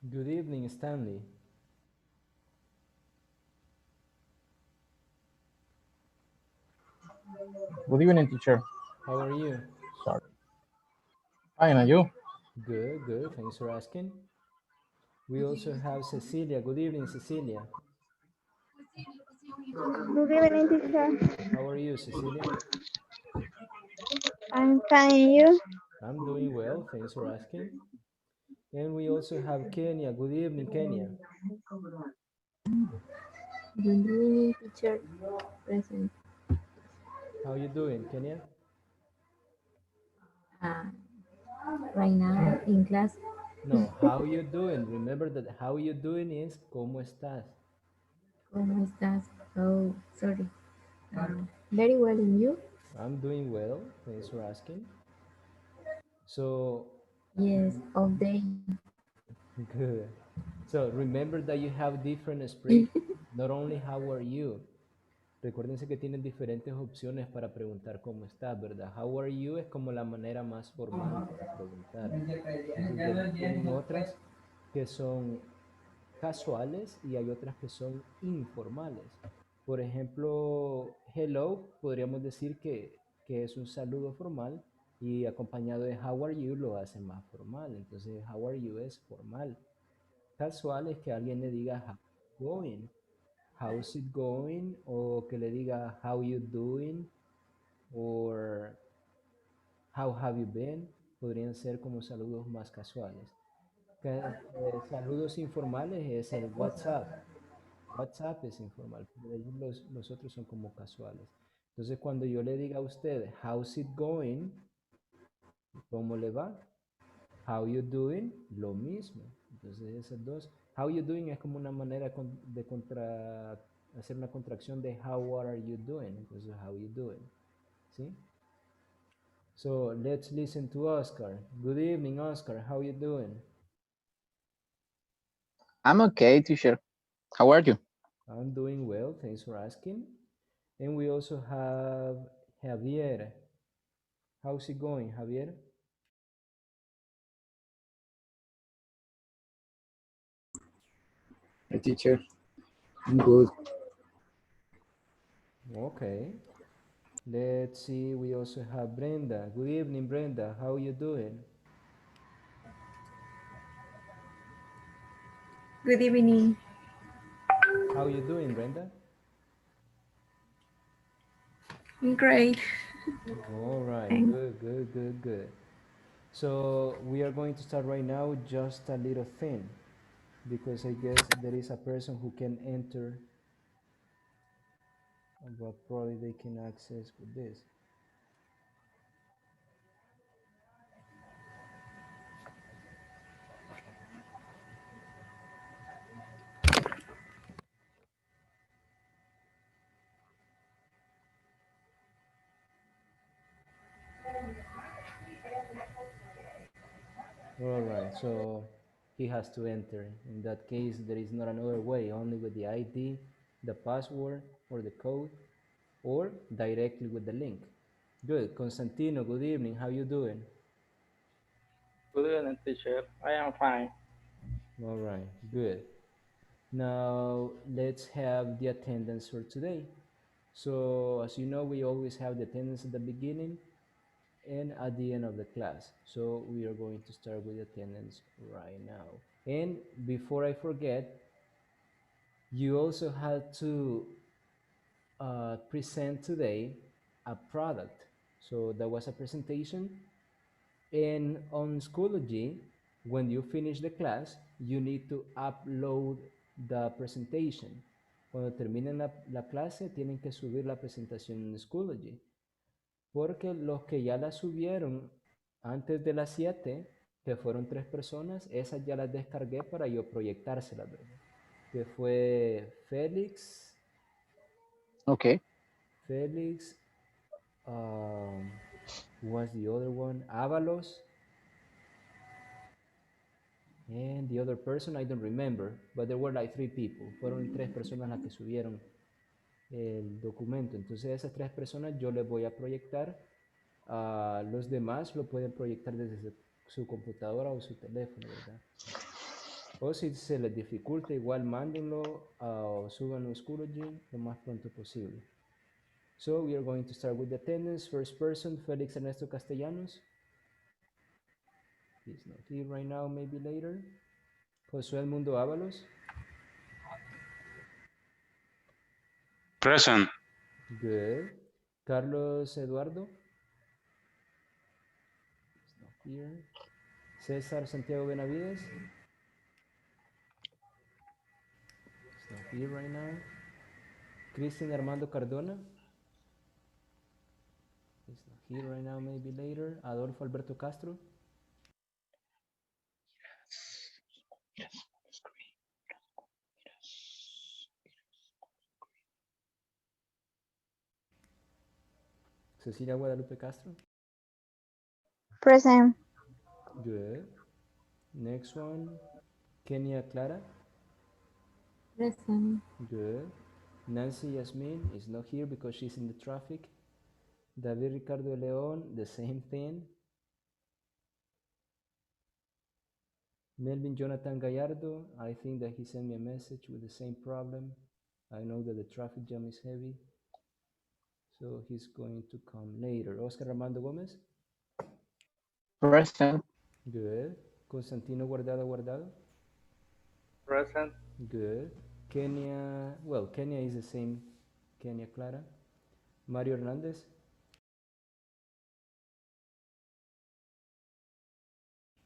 Good evening, Stanley. Good evening, teacher. How are you? Sorry. Fine, and you? Good, good. Thanks for asking. We also have Cecilia. Good evening, Cecilia. Good evening, teacher. How are you, Cecilia? I'm fine. You? I'm doing well. Thanks for asking. And we also have Kenya. Good evening, Kenya. Good evening, teacher. Present. How you doing, Kenya? Uh, right now in class. No, how you doing? Remember that how you doing is ¿cómo estás? ¿Cómo estás? Oh, sorry. Very well, and you? I'm doing well. Thanks for asking. So, Yes, all day. good. So, remember that you have different expressions. Not only how are you, recuérdense que tienen diferentes opciones para preguntar cómo estás, ¿verdad? How are you es como la manera más formal para preguntar. Entonces tienen otras que son casuales y hay otras que son informales. Por ejemplo, hello, podríamos decir que es un saludo formal y acompañado de how are you lo hace más formal. Entonces, how are you es formal. Casual es que alguien le diga how going, how's it going, o que le diga how you doing, o how have you been, podrían ser como saludos más casuales. Saludos informales es el WhatsApp. WhatsApp es informal, pero los otros son como casuales. Entonces, cuando yo le diga a usted, how's it going, ¿cómo le va? How you doing, lo mismo. Entonces, esas dos. How you doing es como una manera de hacer una contracción de how are you doing. Entonces, how you doing. ¿Sí? So, let's listen to Oscar. Good evening, Oscar. How you doing? I'm okay, teacher. How are you? I'm doing well. Thanks for asking. And we also have Javier. How's it going, Javier? Hi, teacher. I'm good. Okay. Let's see. We also have Brenda. Good evening, Brenda. How you doing? Good evening. How you doing, Brenda? Great. All right. Thanks. Good, good, good, good. So we are going to start right now just a little thing because I guess there is a person who can enter, but probably they can access with this. All right. So he has to enter. In that case, there is not another way, only with the ID, the password, or the code, or directly with the link. Good. Constantino, good evening. How you doing? Good evening, teacher. I am fine. All right. Good. Now let's have the attendance for today. So as you know, we always have the attendance at the beginning and at the end of the class. So we are going to start with attendance right now. And before I forget, you also had to present today a product. So that was a presentation. And on Schoology, when you finish the class, you need to upload the presentation. Cuando terminen la clase, tienen que subir la presentación en Schoology. Porque los que ya la subieron antes de las 7, que fueron 3 personas, esas ya las descargué para yo proyectárselas, ¿verdad? Que fue Okay. Félix, who was the other one? Avalos, and the other person I don't remember, but there were like 3 people. Fueron 3 personas las que subieron el documento. Entonces esas 3 personas yo les voy a proyectar. A los demás lo pueden proyectar desde su computadora o su teléfono, ¿verdad? O si se les dificulta, igual mándenlo o súbanlo a Schoology lo más pronto posible. So we are going to start with the attendance. First person, Felix Ernesto Castellanos. He's not here right now, maybe later. Josué Mundo Ábalos. Present. Good. Carlos Eduardo. He's not here. César Santiago Benavides. He's not here right now. Cristian Armando Cardona. He's not here right now, maybe later. Adolfo Alberto Castro. Cecilia Guadalupe Castro. Present. Good. Next one, Kenya Clara. Present. Good. Nancy Yasmin is not here because she's in the traffic. David Ricardo Leon, the same thing. Melvin Jonathan Gallardo, I think that he sent me a message with the same problem. I know that the traffic jam is heavy, so he's going to come later. Oscar Armando Gomez. Present. Good. Constantino Guardado. Present. Good. Kenya, well, Kenya is the same. Kenya Clara. Mario Hernandez.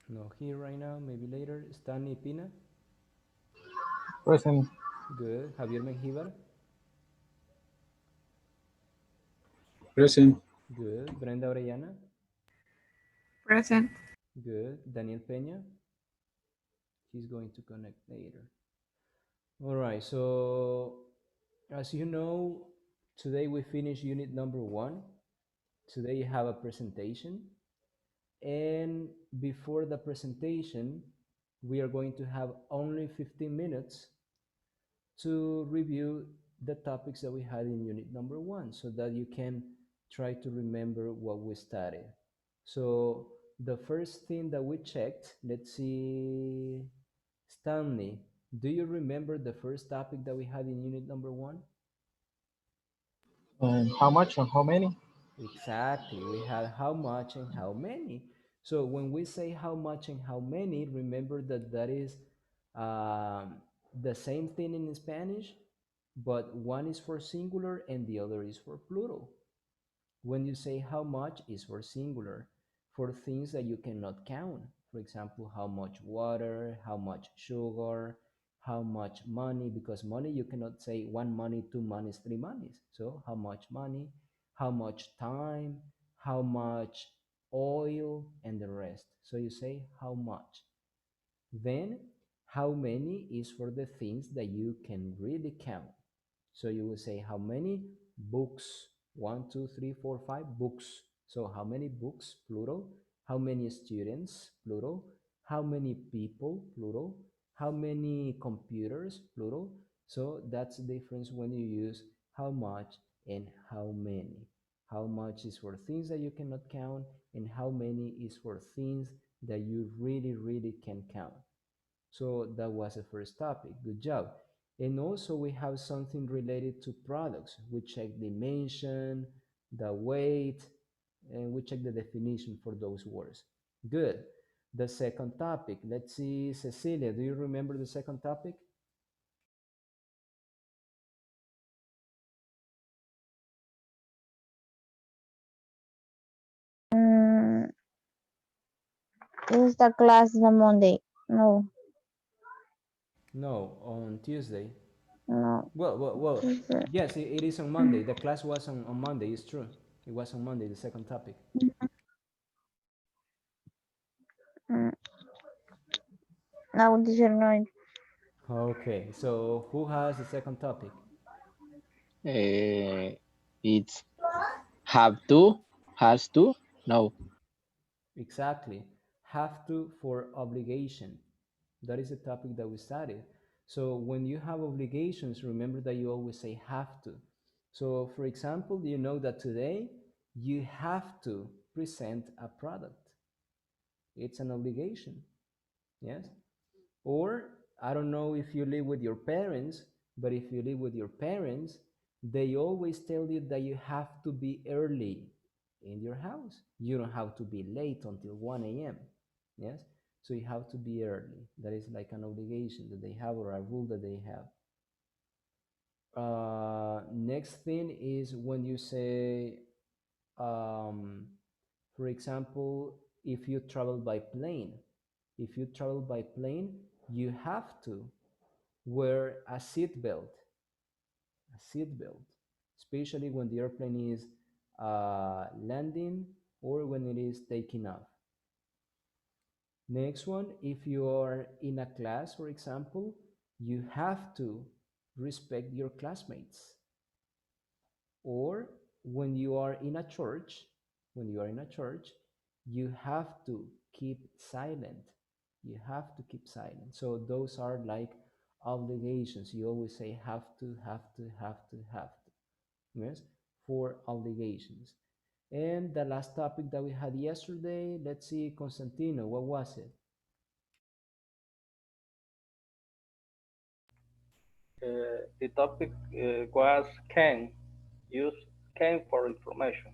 No here right now, maybe later. Stanley Pina. Present. Good. Javier Mengíbar. Present. Good. Brenda Orellana. Present. Good. Daniel Peña. He's going to connect later. All right, so as you know, today we finished unit number 1. Today you have a presentation. And before the presentation, we are going to have only 15 minutes to review the topics that we had in unit number 1 so that you can try to remember what we studied. So the first thing that we checked, let's see, Stanley, do you remember the first topic that we had in unit number 1? How much and how many? Exactly. We had how much and how many. So when we say how much and how many, remember that that is the same thing in Spanish, but one is for singular and the other is for plural. When you say how much is for singular, for things that you cannot count. For example, how much water, how much sugar, how much money, because money you cannot say one money, two monies, three monies. So how much money, how much time, how much oil, and the rest. So you say how much. Then how many is for the things that you can really count. So you will say how many books, 1, 2, 3, 4, 5 books. So how many books, plural, how many students, plural, how many people, plural, how many computers, plural. So that's the difference when you use how much and how many. How much is for things that you cannot count, and how many is for things that you really, really can count. So that was the first topic. Good job. And also we have something related to products. We check dimension, the weight, and we check the definition for those words. Good. The second topic. Let's see, Cecilia, do you remember the second topic? Is the class on Monday? No, No, on Tuesday. no. Well, yes, it is on Monday. The class was on Monday, it's true. It was on Monday, the second topic. Mm, No, teacher, no. Okay, so who has the second topic? It's have to, has to, no. Exactly. Have to for obligation. That is the topic that we studied. So when you have obligations, remember that you always say have to. So for example, you know that today you have to present a product. It's an obligation. Yes? Or I don't know if you live with your parents, but if you live with your parents, they always tell you that you have to be early in your house. You don't have to be late until 1 a.m. Yes? So you have to be early. That is like an obligation that they have or a rule that they have. Next thing is when you say, um, for example, if you travel by plane, you have to wear a seatbelt, especially when the airplane is landing or when it is taking off. Next one, if you are in a class, for example, you have to respect your classmates. Or when you are in a church, you have to keep silent. So those are like obligations. You always say have to, have to, have to, have to. Yes, for obligations. And the last topic that we had yesterday, let's see, Constantino, what was it? The topic was use can for information.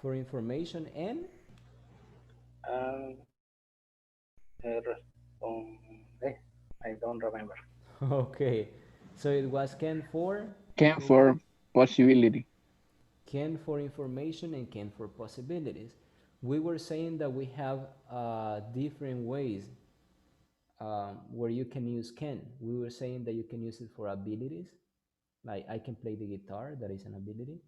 For information and And I don't remember. okay, so it was Can for possibility. can for information and can for possibilities. We were saying that we have different ways where you can use can. We were saying that you can use it for abilities, like I can play the guitar, that is an ability.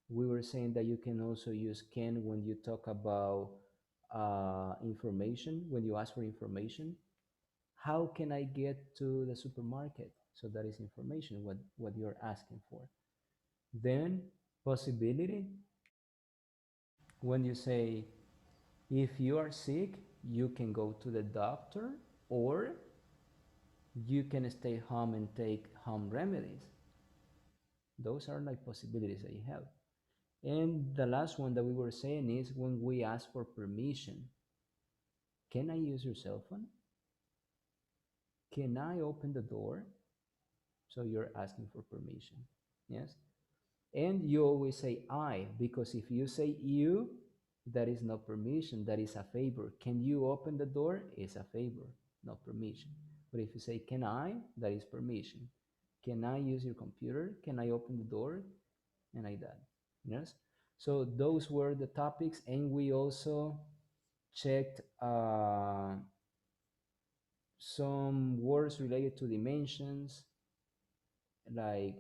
We were saying that you can also use can when you talk about information, when you ask for information. How can I get to the supermarket? So that is information, what you're asking for. Then possibility, when you say, if you are sick, you can go to the doctor, or you can stay home and take home remedies. Those are like possibilities that you have. And the last one that we were saying is when we ask for permission. Can I use your cell phone? Can I open the door? So you're asking for permission. Yes? And you always say I, because if you say you, that is not permission, that is a favor. Can you open the door? Is a favor, not permission. But if you say can I, that is permission. Can I use your computer? Can I open the door? And like that. Yes. So those were the topics, and we also checked some words related to dimensions, like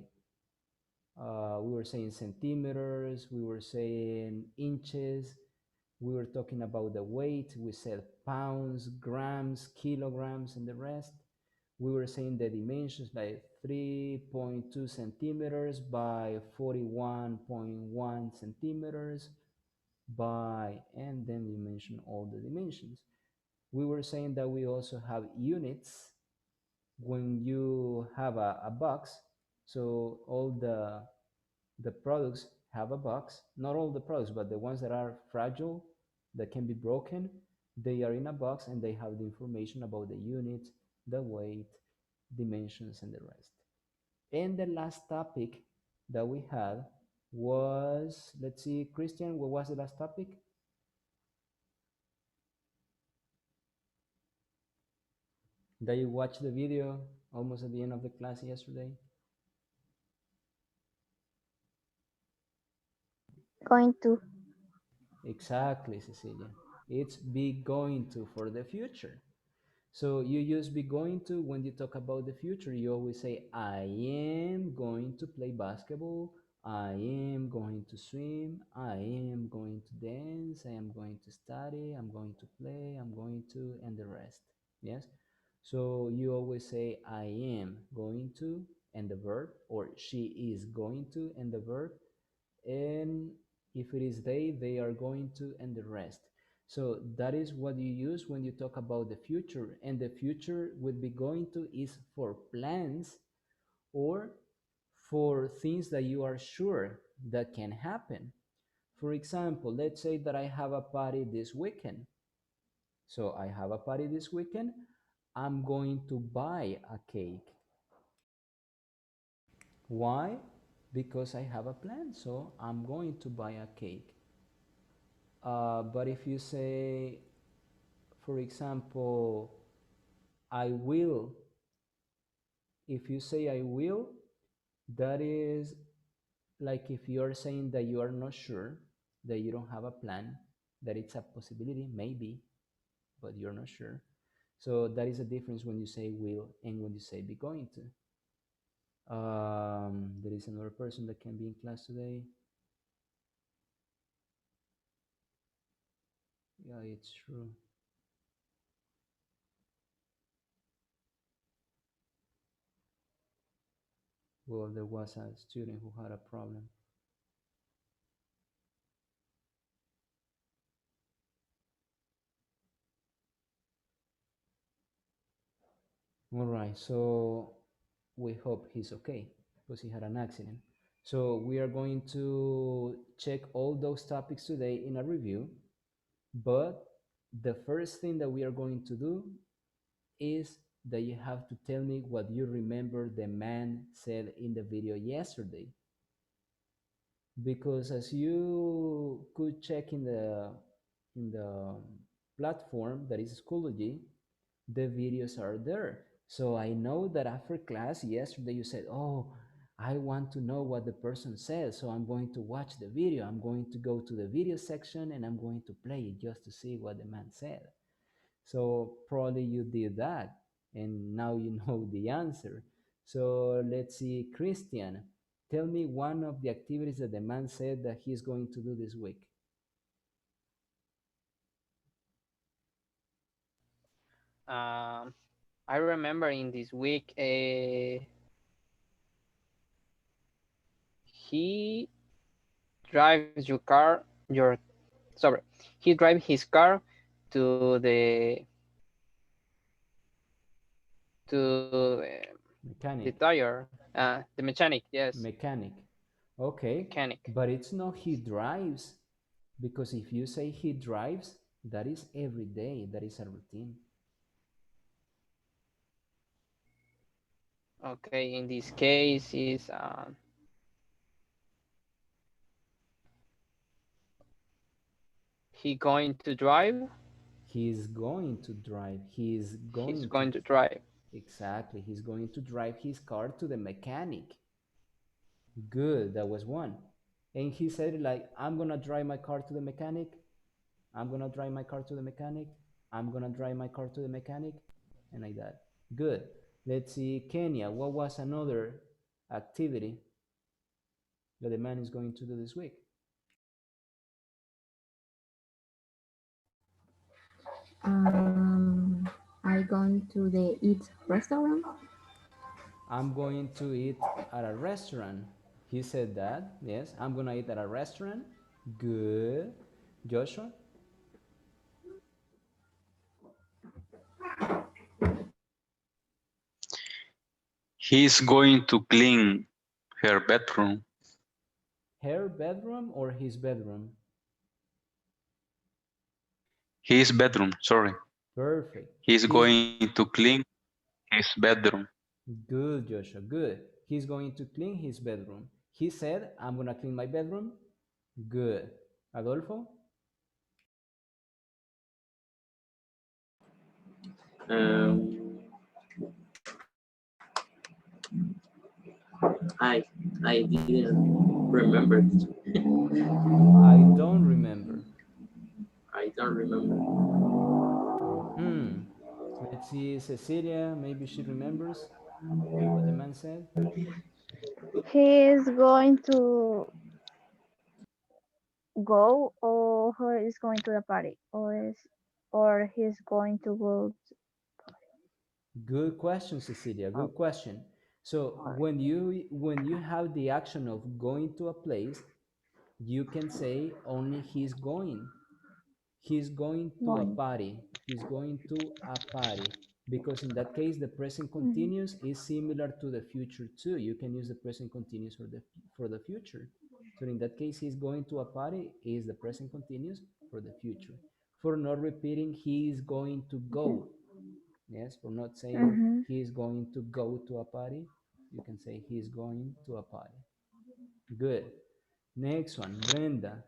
we were saying centimeters, we were saying inches, we were talking about the weight, we said pounds, grams, kilograms, and the rest. We were saying the dimensions like 3.2 centimeters by 41.1 centimeters by, and then we mentioned all the dimensions. We were saying that we also have units when you have a box. So all the products have a box, not all the products, but the ones that are fragile, that can be broken, they are in a box and they have the information about the units, the weight, dimensions, and the rest. And the last topic that we had was, let's see, Christian, what was the last topic? That you watched the video almost at the end of the class yesterday? Going to. Exactly, Cecilia. It's be going to for the future. So you use be going to when you talk about the future. You always say, I am going to play basketball. I am going to swim. I am going to dance. I am going to study. I'm going to play. I'm going to, and the rest. Yes. So you always say, I am going to, and the verb, or she is going to, and the verb. And if it is they are going to, and the rest. So that is what you use when you talk about the future. And the future would be going to is for plans or for things that you are sure that can happen. For example, let's say that I have a party this weekend. So I have a party this weekend. I'm going to buy a cake. Why? Because I have a plan, so I'm going to buy a cake. But if you say, for example, I will, if you say I will, that is like if you are saying that you are not sure, that you don't have a plan, that it's a possibility, maybe, but you're not sure. So that is a difference when you say will and when you say be going to. There is another person that can be in class today. Yeah, it's true. Well, there was a student who had a problem. All right, so we hope he's okay because he had an accident. So we are going to check all those topics today in a review, but the first thing that we are going to do is that you have to tell me what you remember the man said in the video yesterday. Because as you could check in the platform that is Schoology, the videos are there. So I know that after class yesterday you said, oh, I want to know what the person says, so I'm going to watch the video. I'm going to go to the video section and I'm going to play it just to see what the man said. So probably you did that and now you know the answer. So let's see, Christian, tell me one of the activities that the man said that he's going to do this week. I remember in this week, he drives your car, he drives his car to the Mechanic. tire, the mechanic, yes. Mechanic. Okay, Mechanic. but it's not he drives, because if you say he drives, that is every day, that is a routine. Okay, in this case is he going to drive? He's going to drive. He's He's going to, going to drive. exactly, he's going to drive his car to the mechanic. Good, that was one. And he said it like, I'm gonna drive my car to the mechanic. I'm gonna drive my car to the mechanic. I'm gonna drive my car to the mechanic. And like that. Good. Let's see, Kenya, what was another activity that the man is going to do this week? I going to the eat restaurant. I'm going to eat at a restaurant. He said that. Yes, I'm gonna eat at a restaurant. Good. Joshua? He's going to clean her bedroom. Her bedroom or his bedroom? His bedroom, sorry. Perfect. He's going to clean his bedroom. Good, Joshua. Good. He's going to clean his bedroom. He said, I'm gonna clean my bedroom. Good. Adolfo? Um, I I didn't remember. I don't remember. I don't remember. Let's see, Cecilia, maybe she remembers what the man said. He is going to go, or he is going to the party, or he's going to go Good question, Cecilia. Good question. So or when you have the action of going to a place, you can say only he's going. He's going to a going. party. He's going to a party. Because in that case, the present Mhm. continuous is similar to the future too. You can use the present continuous for the future. So in that case, he's going to a party is the present continuous for the future. For not repeating, he is going to go. Yes, for not saying he's going to go to a party, you can say he's going to a party. Good. Next one, Brenda.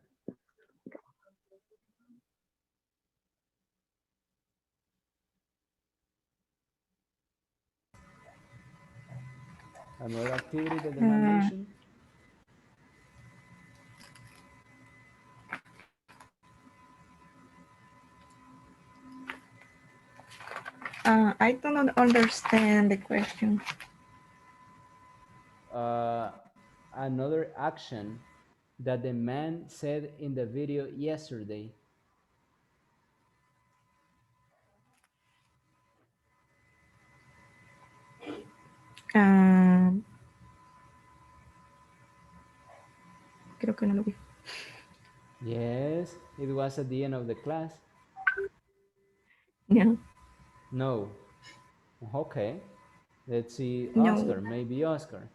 Another activity that the man mentioned? I do not understand the question. Another action that the man said in the video yesterday. Creo que no lo vi. Yes, it was at the end of the class. No. No. Okay. Let's see. No. Oscar, maybe Oscar.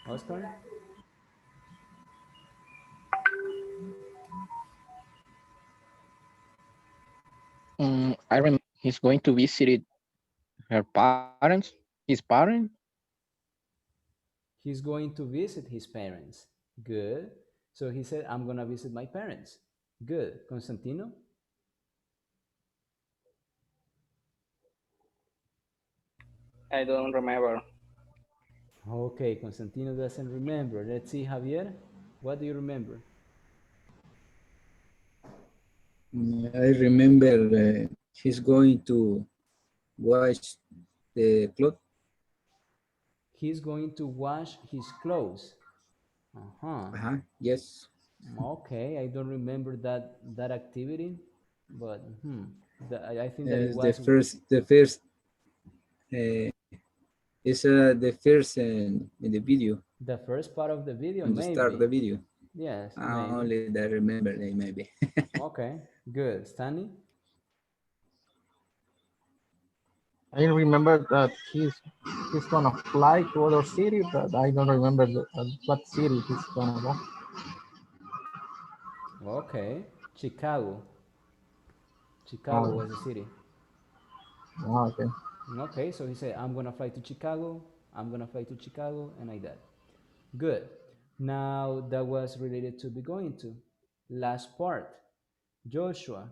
Oscar? I remember he's going to visit her parents, his parents. He's going to visit his parents. Good. So he said, I'm going to visit my parents. Good. Constantino? I don't remember. Okay, Constantino doesn't remember. Let's see, Javier. What do you remember? I remember he's going to wash the clothes. He's going to wash his clothes. Yes. Okay, I don't remember that activity, but I think that it The was first is the first in the video. the first part of the video, On the start of the maybe. video. Yes, maybe. Only that I remember, maybe. Okay, good. Stanley? I remember that he's gonna fly to other city, but I don't remember what city he's gonna go. Okay, Chicago. Chicago was the city. Okay. Okay, so he said, I'm gonna fly to Chicago, I'm gonna fly to Chicago, and like that. Good. Now that was related to be going to. Last part. Joshua,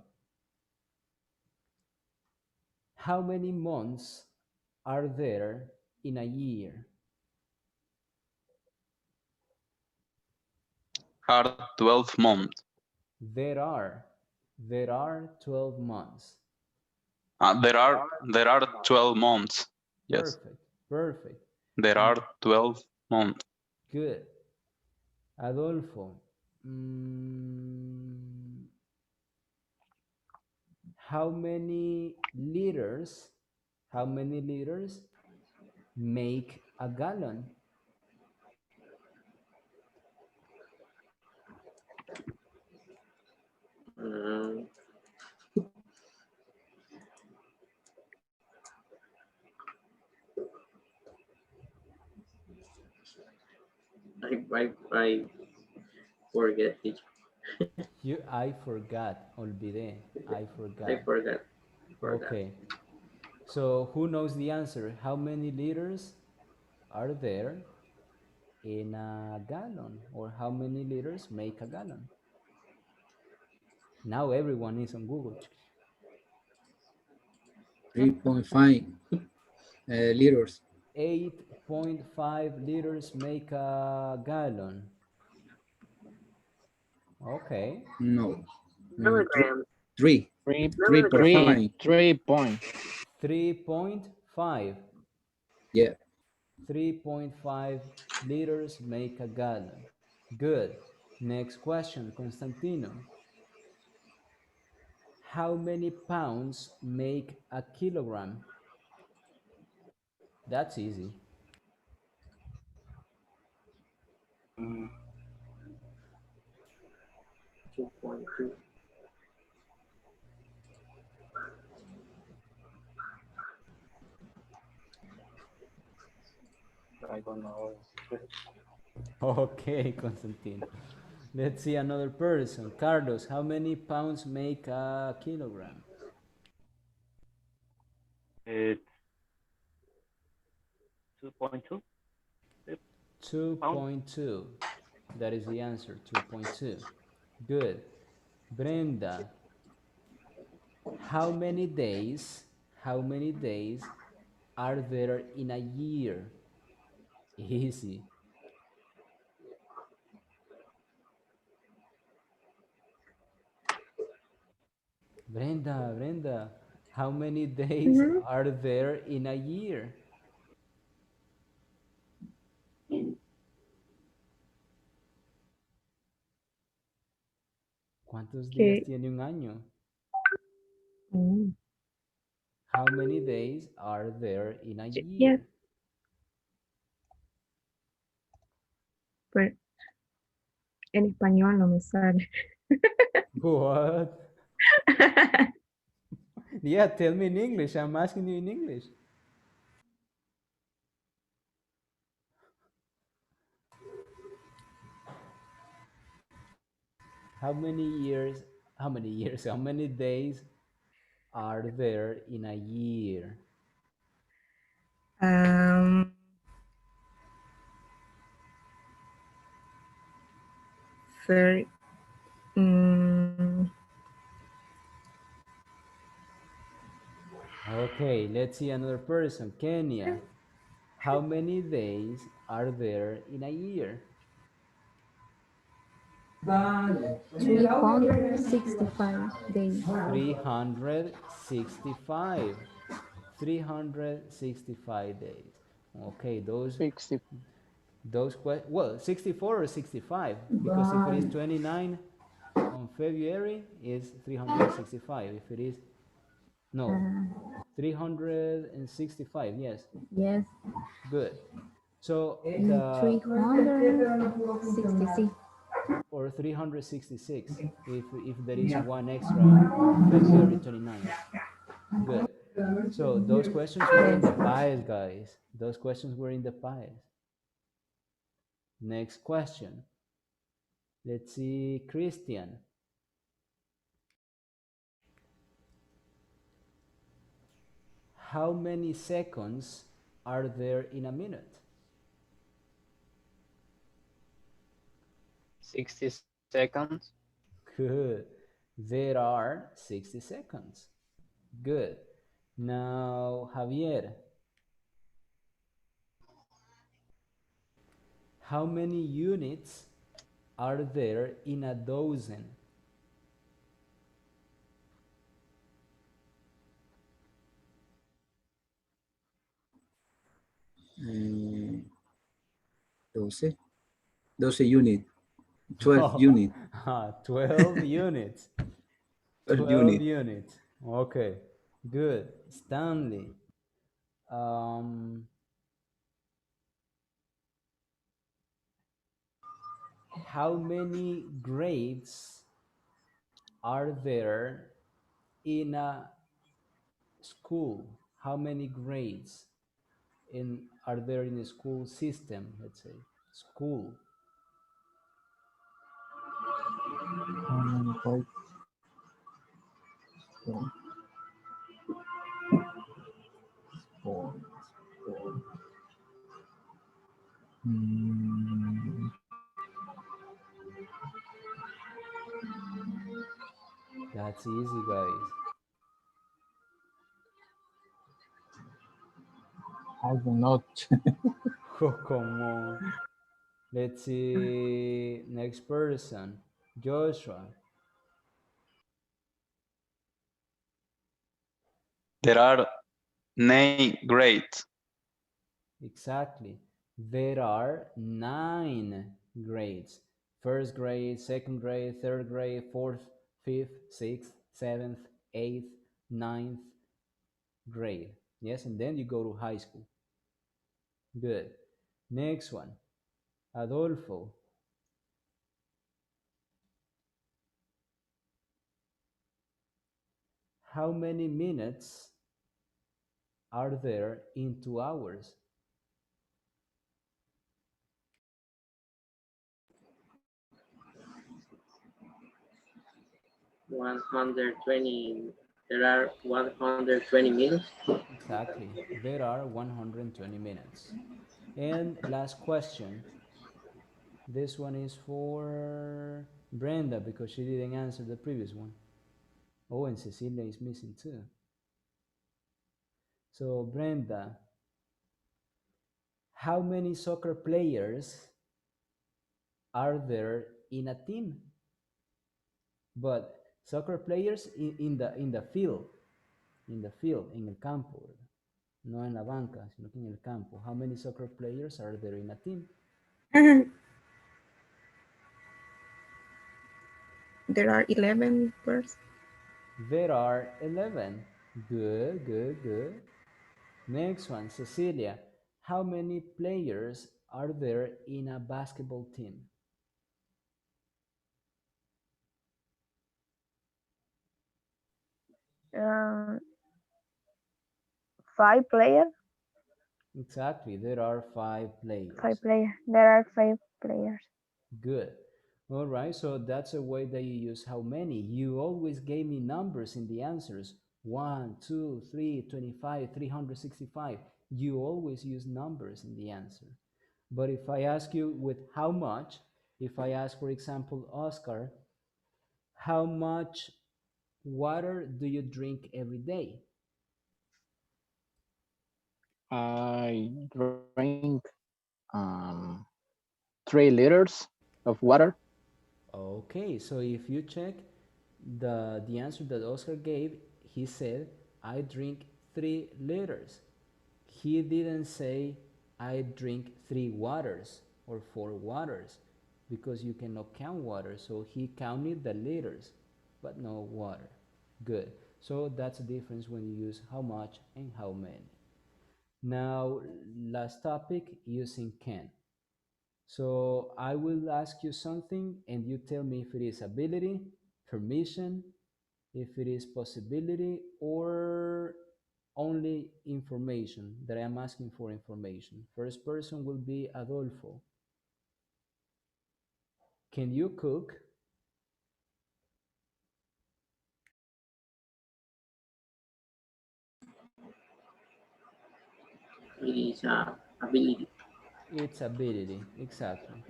how many months are there in a year? Are 12 months. There are 12 months. There are 12 months. Yes. Perfect. There are 12 months. Good. Adolfo, how many liters make a gallon? I forget it. I forgot, olvidé, I forgot. I forgot. Okay. So who knows the answer? How many liters are there in a gallon? Or how many liters make a gallon? Now everyone is on Google. 3.5 liters. 8.5 liters make a gallon. Okay. No. Milligrams. 3. 3.5. 3.5. Yeah. 3.5 liters make a gallon. Good. Next question, Constantino. How many pounds make a kilogram? That's easy. 2.2. I don't know. Okay, Constantino. Let's see another person. Carlos, how many pounds make a kilogram? 2.2. 2.2. That is the answer, 2.2. Good. Brenda, how many days, how many days are there in a year? Easy. Brenda, how many days are there in a year? ¿Cuántos días Okay. tiene un año? Mm. How many days are there in a Yes, year? pero en español no me sale. What? Yeah, tell me in English. I'm asking you in English. How many years, how many years, how many days are there in a year? Um, 30, Okay, let's see another person. Kenya, how many days are there in a year? 365 days. 365. 365 days. Okay, those 60. well, 64 or 65, because if it is 29 on February, it's 365. If it is, no, Uh, 365, yes, yes, good. So the, 366. or 366, if there is one extra on February 29th. Good. So those questions were in the past, guys. Those questions were in the past. Next question. Let's see, Christian. How many seconds are there in a minute? 60 seconds. Good. There are 60 seconds. Good. Now, Javier, how many units are there in a dozen? Mm, 12. 12 unit. 12 unit. 12 units. 12 12 unit. units. Okay, good. Stanley, um, how many grades are there in a school? How many grades are there in a school system? Let's say school. How many grades? Four. Four. Four. Mm, That's easy, guys. I do not. Oh, come on. Let's see. Next person, Joshua. There are 9 grades. Exactly. There are 9 grades. First grade, second grade, third grade, fourth, fifth, sixth, seventh, eighth, ninth grade. Yes, and then you go to high school. Good. Next one. Adolfo. How many minutes are there in 2 hours? 120. There are 120 minutes. Exactly. There are 120 minutes. And last question. This one is for Brenda because she didn't answer the previous one. Oh, and Cecilia is missing too. So, Brenda, how many soccer players are there in a team? But soccer players in the field, en el campo, ¿verdad? No en la banca, sino que en el campo. How many soccer players are there in a team? There are 11 persons. There are 11. Good, good, good. Next one, Cecilia. How many players are there in a basketball team? Um, 5 players. Exactly, there are 5 players. 5 players. There are 5 players. Good. All right, so that's a way that you use how many. You always gave me numbers in the answers. 1, 2, 3, 25, 365. You always use numbers in the answer. But if I ask you with how much, if I ask, for example, Oscar, how much water do you drink every day? I drink um, 3 liters of water. Okay, so if you check the answer that Oscar gave, he said, I drink 3 liters. He didn't say, I drink 3 waters or 4 waters because you cannot count water. So he counted the liters, but no water. Good. So that's the difference when you use how much and how many. Now, last topic, using can. So I will ask you something and you tell me if it is ability, permission, if it is possibility, or only information that I am asking for information. First person will be Adolfo. Can you cook? It is ability. It's ability, exactly.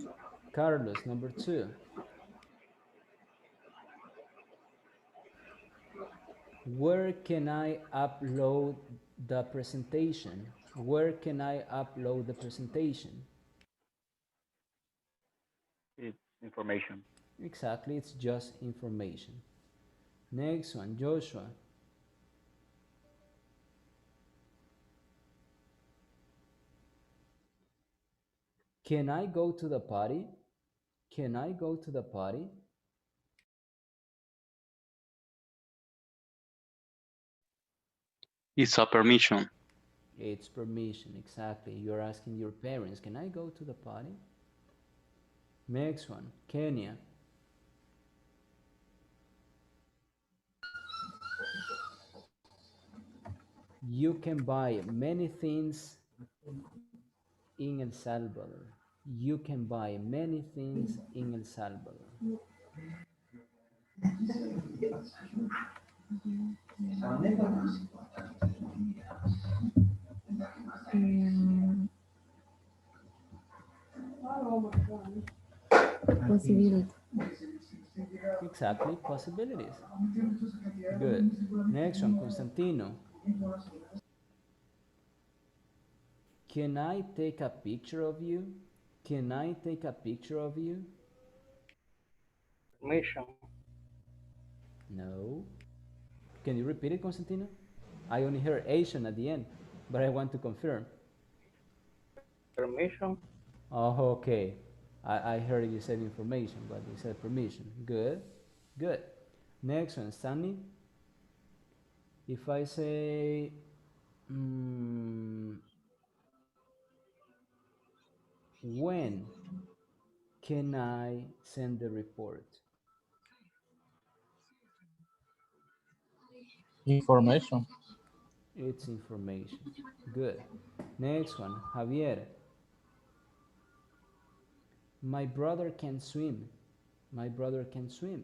Carlos, number 2. Where can I upload the presentation? Where can I upload the presentation? It's information. Exactly, it's just information. Next one, Joshua. Can I go to the party? Can I go to the party? It's a permission. It's permission, exactly. You're asking your parents, can I go to the party? Next one, Kenya. You can buy many things in El Salvador. You can buy many things in El Salvador. Mm, possibility. Exactly, possibilities. Good. Next one, Constantino. Can I take a picture of you? Can I take a picture of you? Permission. No. Can you repeat it, Constantino? I only heard Asian at the end, but I want to confirm. Permission. Oh, okay. I heard you said information, but you said permission. Good. Good. Next one, Stanley. If I say, mm, when can I send the report? Information. It's information. Good. Next one, Javier. My brother can swim. My brother can swim.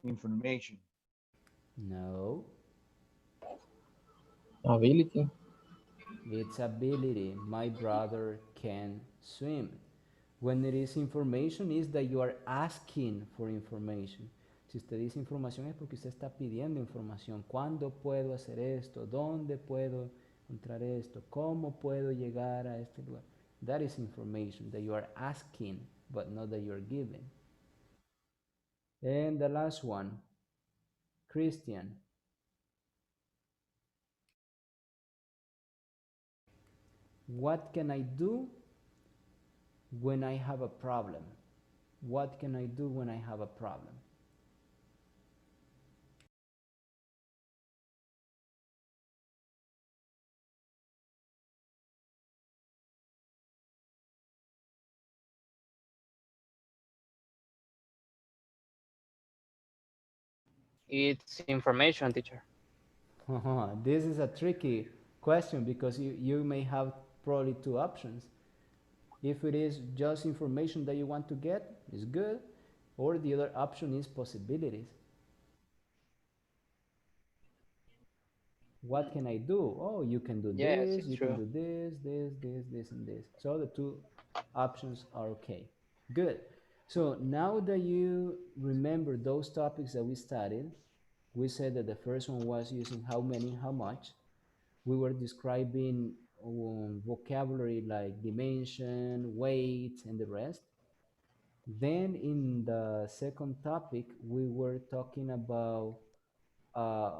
Information. No, Ability. it's ability. My brother can swim. When it is information, is that you are asking for information. Si usted dice información es porque usted está pidiendo información. ¿Cuándo puedo hacer esto? ¿Dónde puedo encontrar esto? ¿Cómo puedo llegar a este lugar? That is information that you are asking, but not that you are giving. And the last one, Christian. What can I do when I have a problem? What can I do when I have a problem? It's information, teacher. This is a tricky question because you may have probably two options. If it is just information that you want to get, it's good, or the other option is possibilities. What can I do? Oh, you can do Yes, this, it's you can true. do this, and this. So the two options are okay. Good. So now that you remember those topics that we studied, we said that the first one was using how many, how much. We were describing vocabulary like dimension, weight, and the rest. Then in the second topic, we were talking about uh,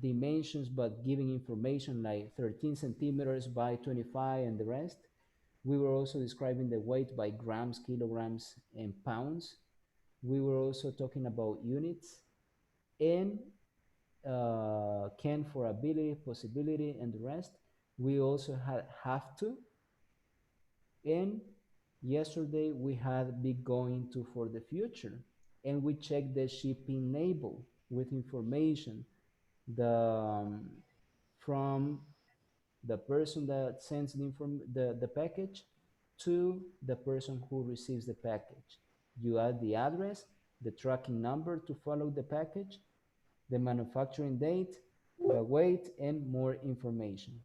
dimensions, but giving information like 13 centimeters by 25 and the rest. We were also describing the weight by grams, kilograms, and pounds. We were also talking about units and can for ability, possibility, and the rest. We also had have to. And yesterday we had be going to for the future. And we checked the shipping label with information the from the person that sends the package to the person who receives the package. You add the address, the tracking number to follow the package, the manufacturing date, the weight, and more information.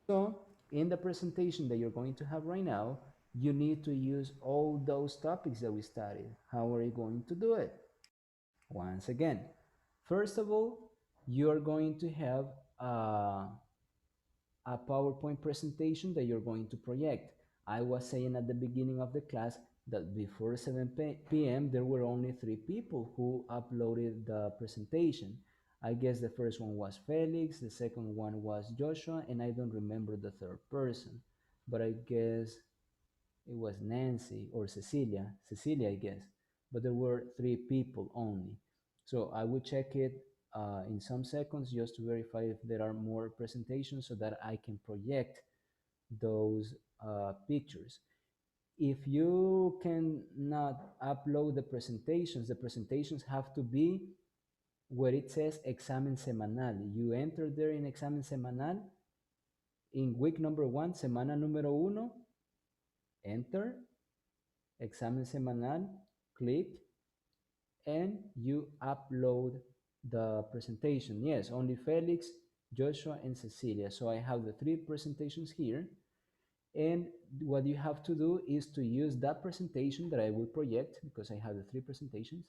So in the presentation that you're going to have right now, you need to use all those topics that we studied. How are you going to do it? Once again, first of all, you're going to have a PowerPoint presentation that you're going to project. I was saying at the beginning of the class that before 7 p.m. there were only 3 people who uploaded the presentation. I guess the first one was Felix, the second one was Joshua, and I don't remember the third person, but I guess it was Nancy or Cecilia, I guess. But there were 3 people only. So I will check it in some seconds just to verify if there are more presentations so that I can project those pictures. If you cannot upload the presentations have to be where it says examen semanal. You enter there in examen semanal in week number 1, semana número 1, enter, examen semanal, click, and you upload the presentation. Yes, only Felix, Joshua, and Cecilia. So I have the 3 presentations here. And what you have to do is to use that presentation that I will project because I have the 3 presentations.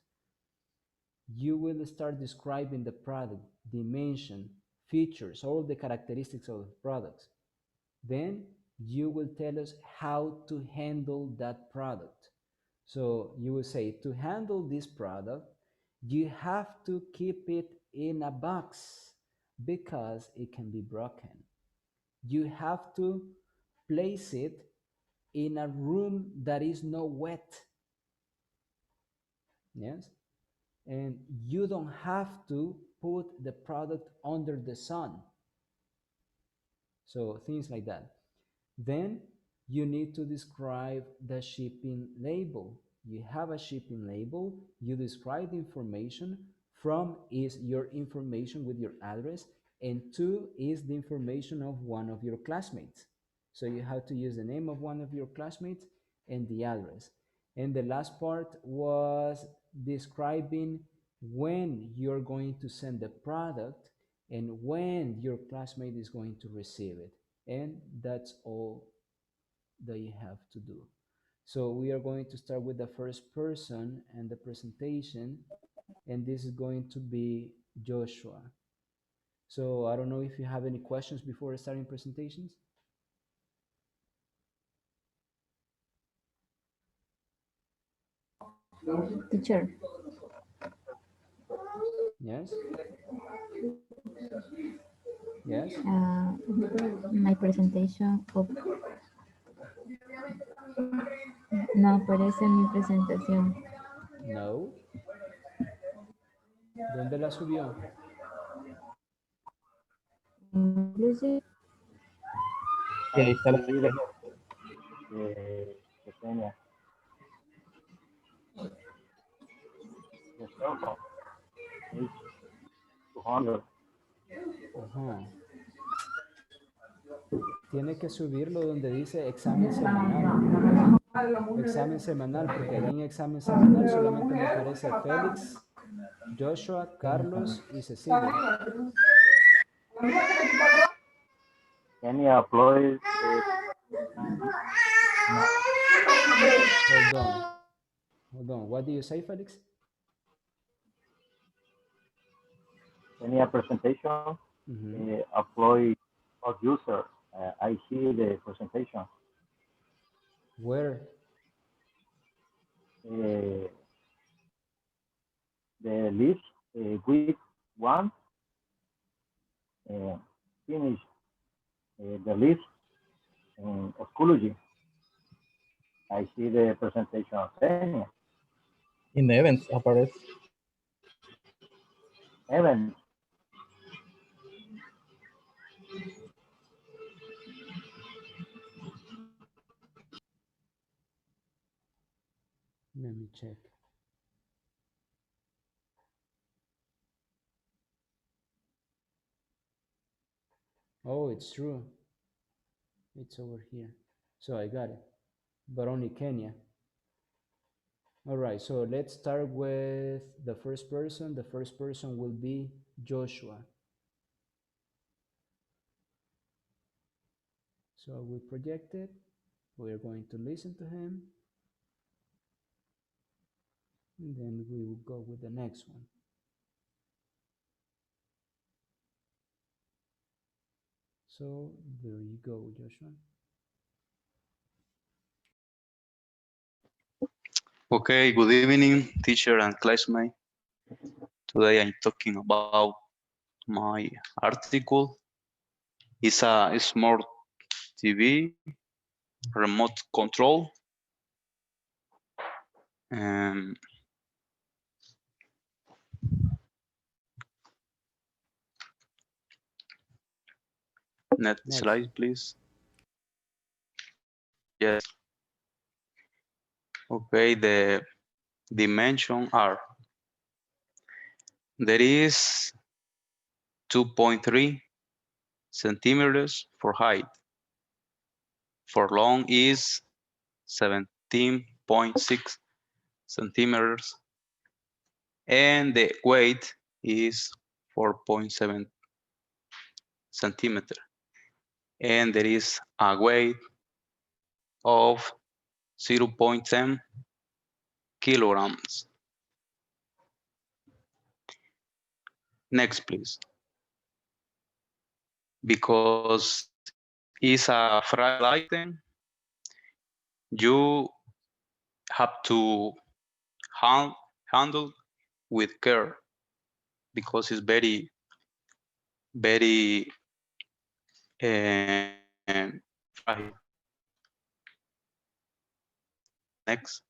You will start describing the product, dimension, features, all the characteristics of the products. Then you will tell us how to handle that product. So you will say, to handle this product, you have to keep it in a box because it can be broken. You have to place it in a room that is not wet. Yes? And you don't have to put the product under the sun. So things like that. Then you need to describe the shipping label. You have a shipping label, you describe the information. From is your information with your address, and to is the information of one of your classmates. So you have to use the name of one of your classmates and the address. And the last part was describing when you're going to send the product and when your classmate is going to receive it. And that's all that you have to do. So we are going to start with the first person and the presentation, and this is going to be Joshua. So I don't know if you have any questions before starting presentations. Teacher, Yes? Yes? my presentation no aparece mi presentación. No. ¿Dónde la subió? Inclusive, Sí, ahí está la Sí, pequeña. The cell phone. H200. Ajá. Tiene que subirlo donde dice examen semanal. Examen semanal, porque allí en examen semanal solamente me aparece Félix, Joshua, Carlos y Cecilia. Can you upload Hold on. Hold on. What do you say, Felix? any presentation? Upload of user. I see the presentation. Where? The list week 1 finish the list in Schoology. I see the presentation of Kenya. In the events aparece. Evans. Let me check. Oh, it's true. It's over here. So I got it. But only Kenya. All right, so let's start with the first person. The first person will be Joshua. So we project it. We're going to listen to him. And then we will go with the next one. So there you go, Joshua. Okay, good evening, teacher and classmate. Today I'm talking about my article. It's a smart TV, remote control. Um, next slide, please. Yes. Okay, the dimensions are, there is 2.3 centimeters for height. For long is 17.6 centimeters. And the weight is 4.7 centimeter. And there is a weight of 0.10 kilograms. Next, please. Because it's a fragile item, you have to handle with care because it's very, very fragile. Next.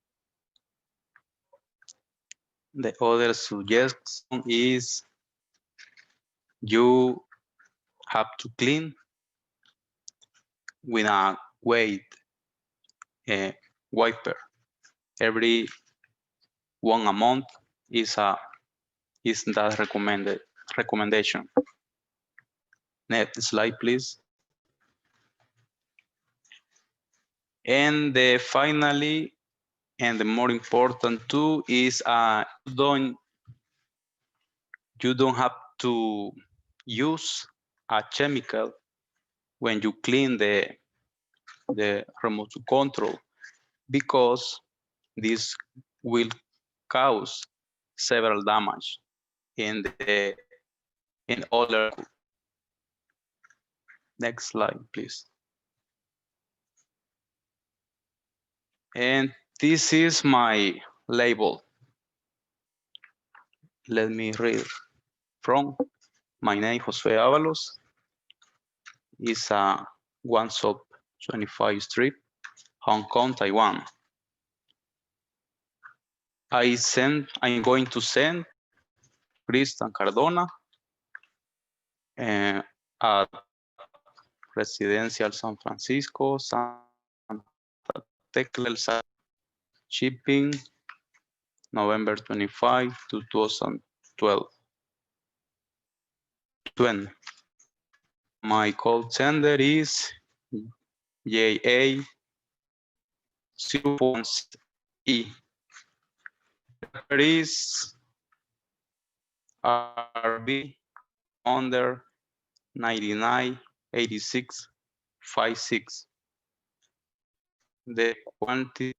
The other suggestion is you have to clean with a weight wiper every 1 month is that recommendation. Next slide, please. And finally, and the more important too, is don't you don't have to use a chemical when you clean the remote control, because this will cause several damage in all the. Next slide, please. And this is my label. Let me read from my name, José Avalos, is a one sub 25 strip, Hong Kong, Taiwan. I'm going to send Kristen Cardona at Residential San Francisco, Santa Tecla, shipping November 25, 2012. 20. My call sender is JA 0.E. There is RB under 998656. The quantity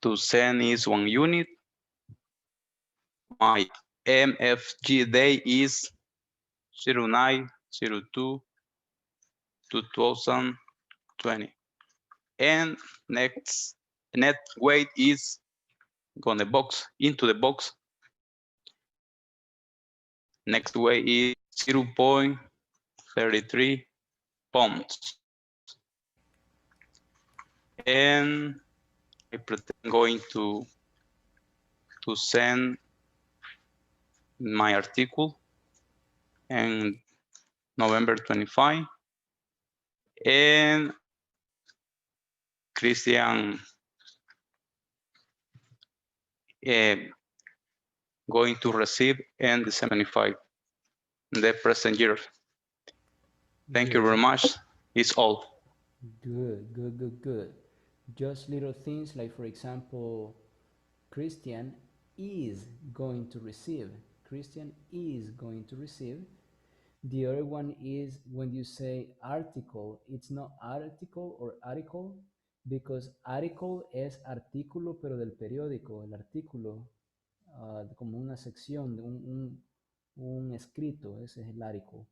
to send is 1 unit. My MFG day is 09/02/2020. And net weight is on the box, into the box. Next weight is 0.33 pounds. And I pretend going to send my article in November 25. And Christian going to receive in December 25, the present year. Thank you very much. It's all. Good. Just little things like, for example, Christian is going to receive. Christian is going to receive. The other one is when you say article, it's not article or article, because article es artículo, pero del periódico, el artículo, como una sección, un escrito, ese es el article.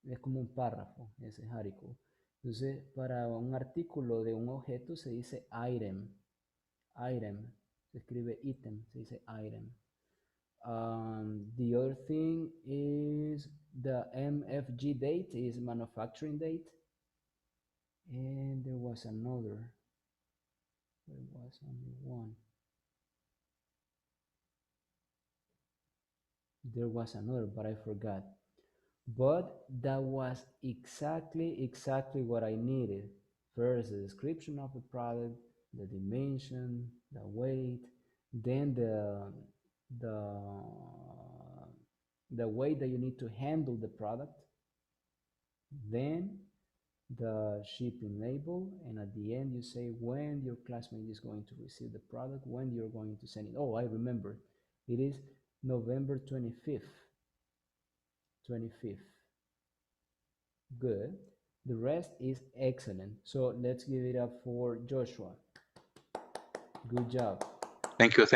Es como un párrafo, ese es article. Entonces, para un artículo de un objeto se dice item. Item. Se escribe item, se dice item. The other thing is the MFG date is manufacturing date. And there was another. There was only one. There was another, but I forgot. But that was exactly what I needed. First, the description of the product, the dimension, the weight, then the way that you need to handle the product, then the shipping label, and at the end you say when your classmate is going to receive the product, when you're going to send it. Oh, I remember. It is November 25th. Good. The rest is excellent. So let's give it up for Joshua. Good job. Thank you.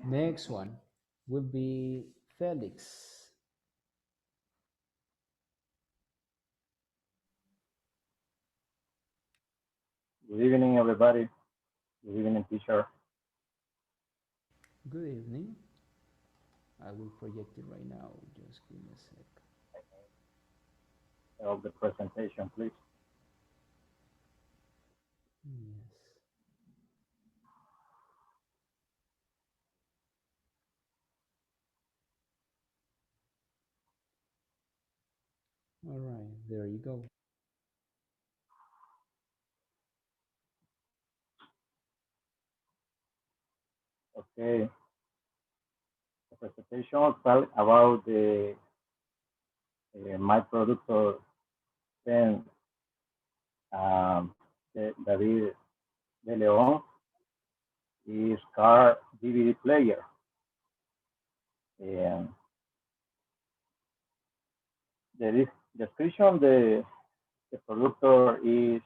Next one will be Felix. Good evening, everybody. Good evening, teacher. Good evening. I will project it right now. Just give me a sec. Of the presentation, please. Yes. All right, there you go. Okay. The presentation will tell about the my productor then David de Leon is car DVD player. And the description, the productor is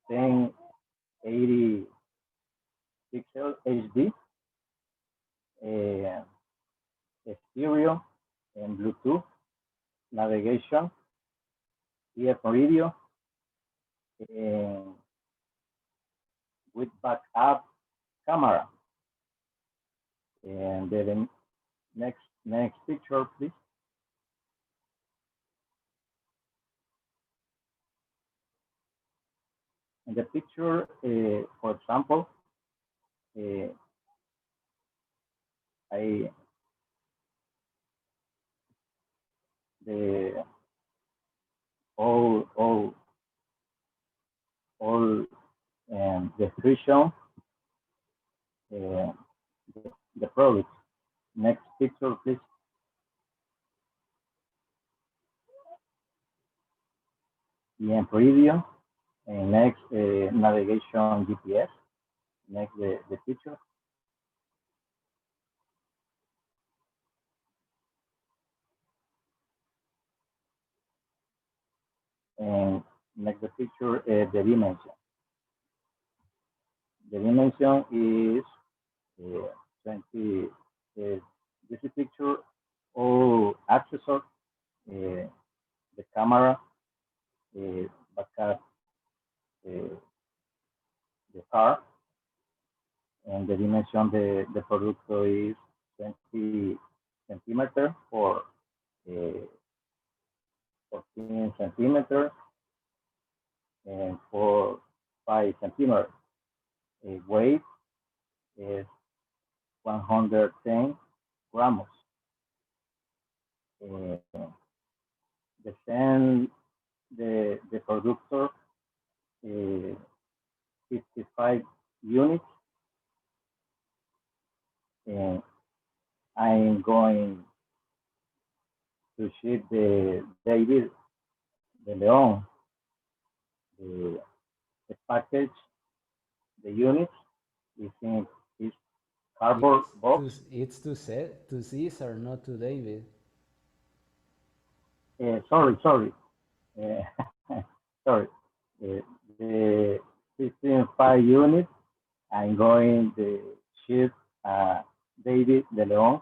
1080 pixel HD, uh, stereo and Bluetooth navigation, EF radio, and with backup camera. And the next picture, please. In the picture, for example, uh, I the all description, uh, the product. Next picture, please. The preview, and next navigation GPS. Next the picture. And next the picture, the dimension. The dimension is 20. This is picture all accessories, the camera, backup, the car, and the dimension the product is 20 centimeter for 14 centimeters and for 5 centimeters. Weight is 110 grams. The same the producer 55 units, and I'm going to ship the David the Leon the, the package, the unit is in this cardboard box. It's to Caesar, not to David. Sorry. Uh, sorry. The 15.5 unit, I'm going to ship David De Leon.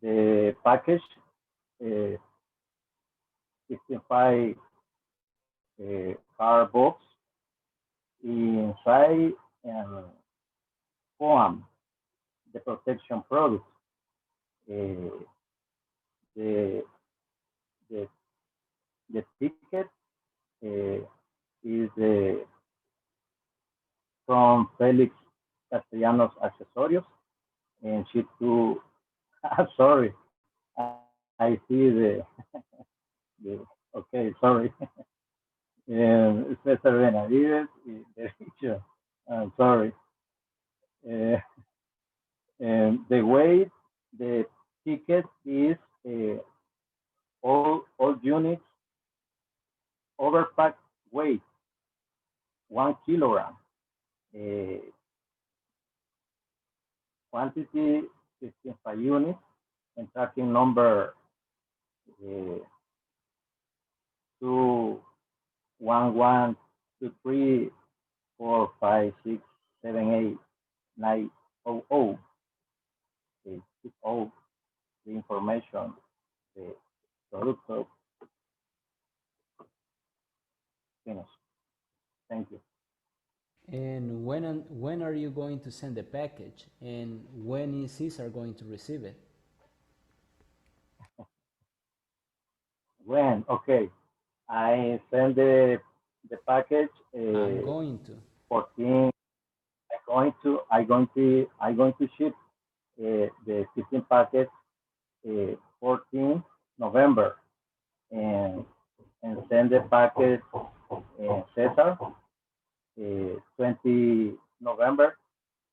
The package, 15.5 card box inside and foam, the protection product. The the the ticket is from Felix Castellanos Accesorios, and she too. Sorry, I see the okay. Sorry, Cesar Benavides, the picture. I'm sorry. Uh, the weight, the ticket is all units overpack weight 1 kilogram. Quantity 15 units, and tracking number 2112345678900. It's all the information, the product finished. Thank you. And when are you going to send the package? And when is Caesar going to receive it? When? Okay. I send the package. I'm going to. 14. I'm going to ship the 15 packets 14 November, and send the packet Cesar 20 November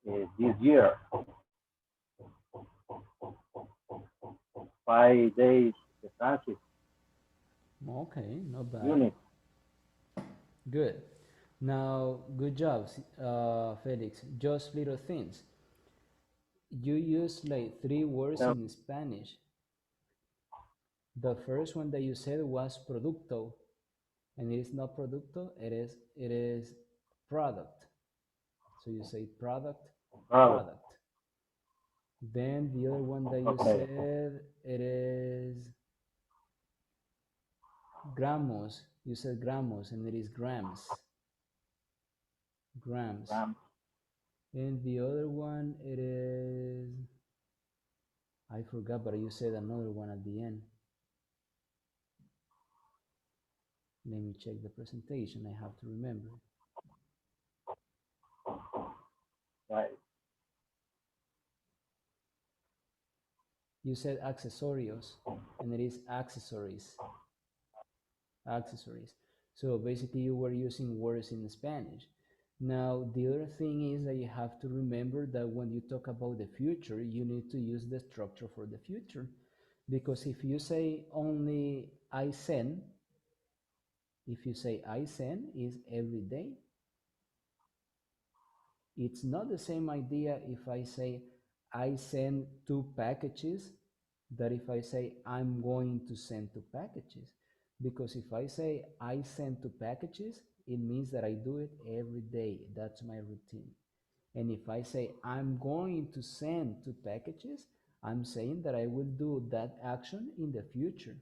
this year. 5 days the transit. Okay, not bad. Unit. Good. Now, good job, Felix. Just little things. you use like 3 words No. in Spanish. The first one that you said was producto, and it is not producto, it is product. So you say product, Bravo. product. Then the other one that you Okay. said, it is gramos. You said gramos, and it is grams. Grams. Ram. And the other one, it is, I forgot, but you said another one at the end. Let me check the presentation. I have to remember. Right. You said accesorios, and it is accessories. Accessories. So basically, you were using words in Spanish. Now, the other thing is that you have to remember that when you talk about the future, you need to use the structure for the future. Because if you say only I send, if you say I send is every day, it's not the same idea if I say I send 2 packages that if I say I'm going to send 2 packages. Because if I say I send 2 packages, it means that I do it every day. That's my routine. And if I say I'm going to send 2 packages, I'm saying that I will do that action in the future,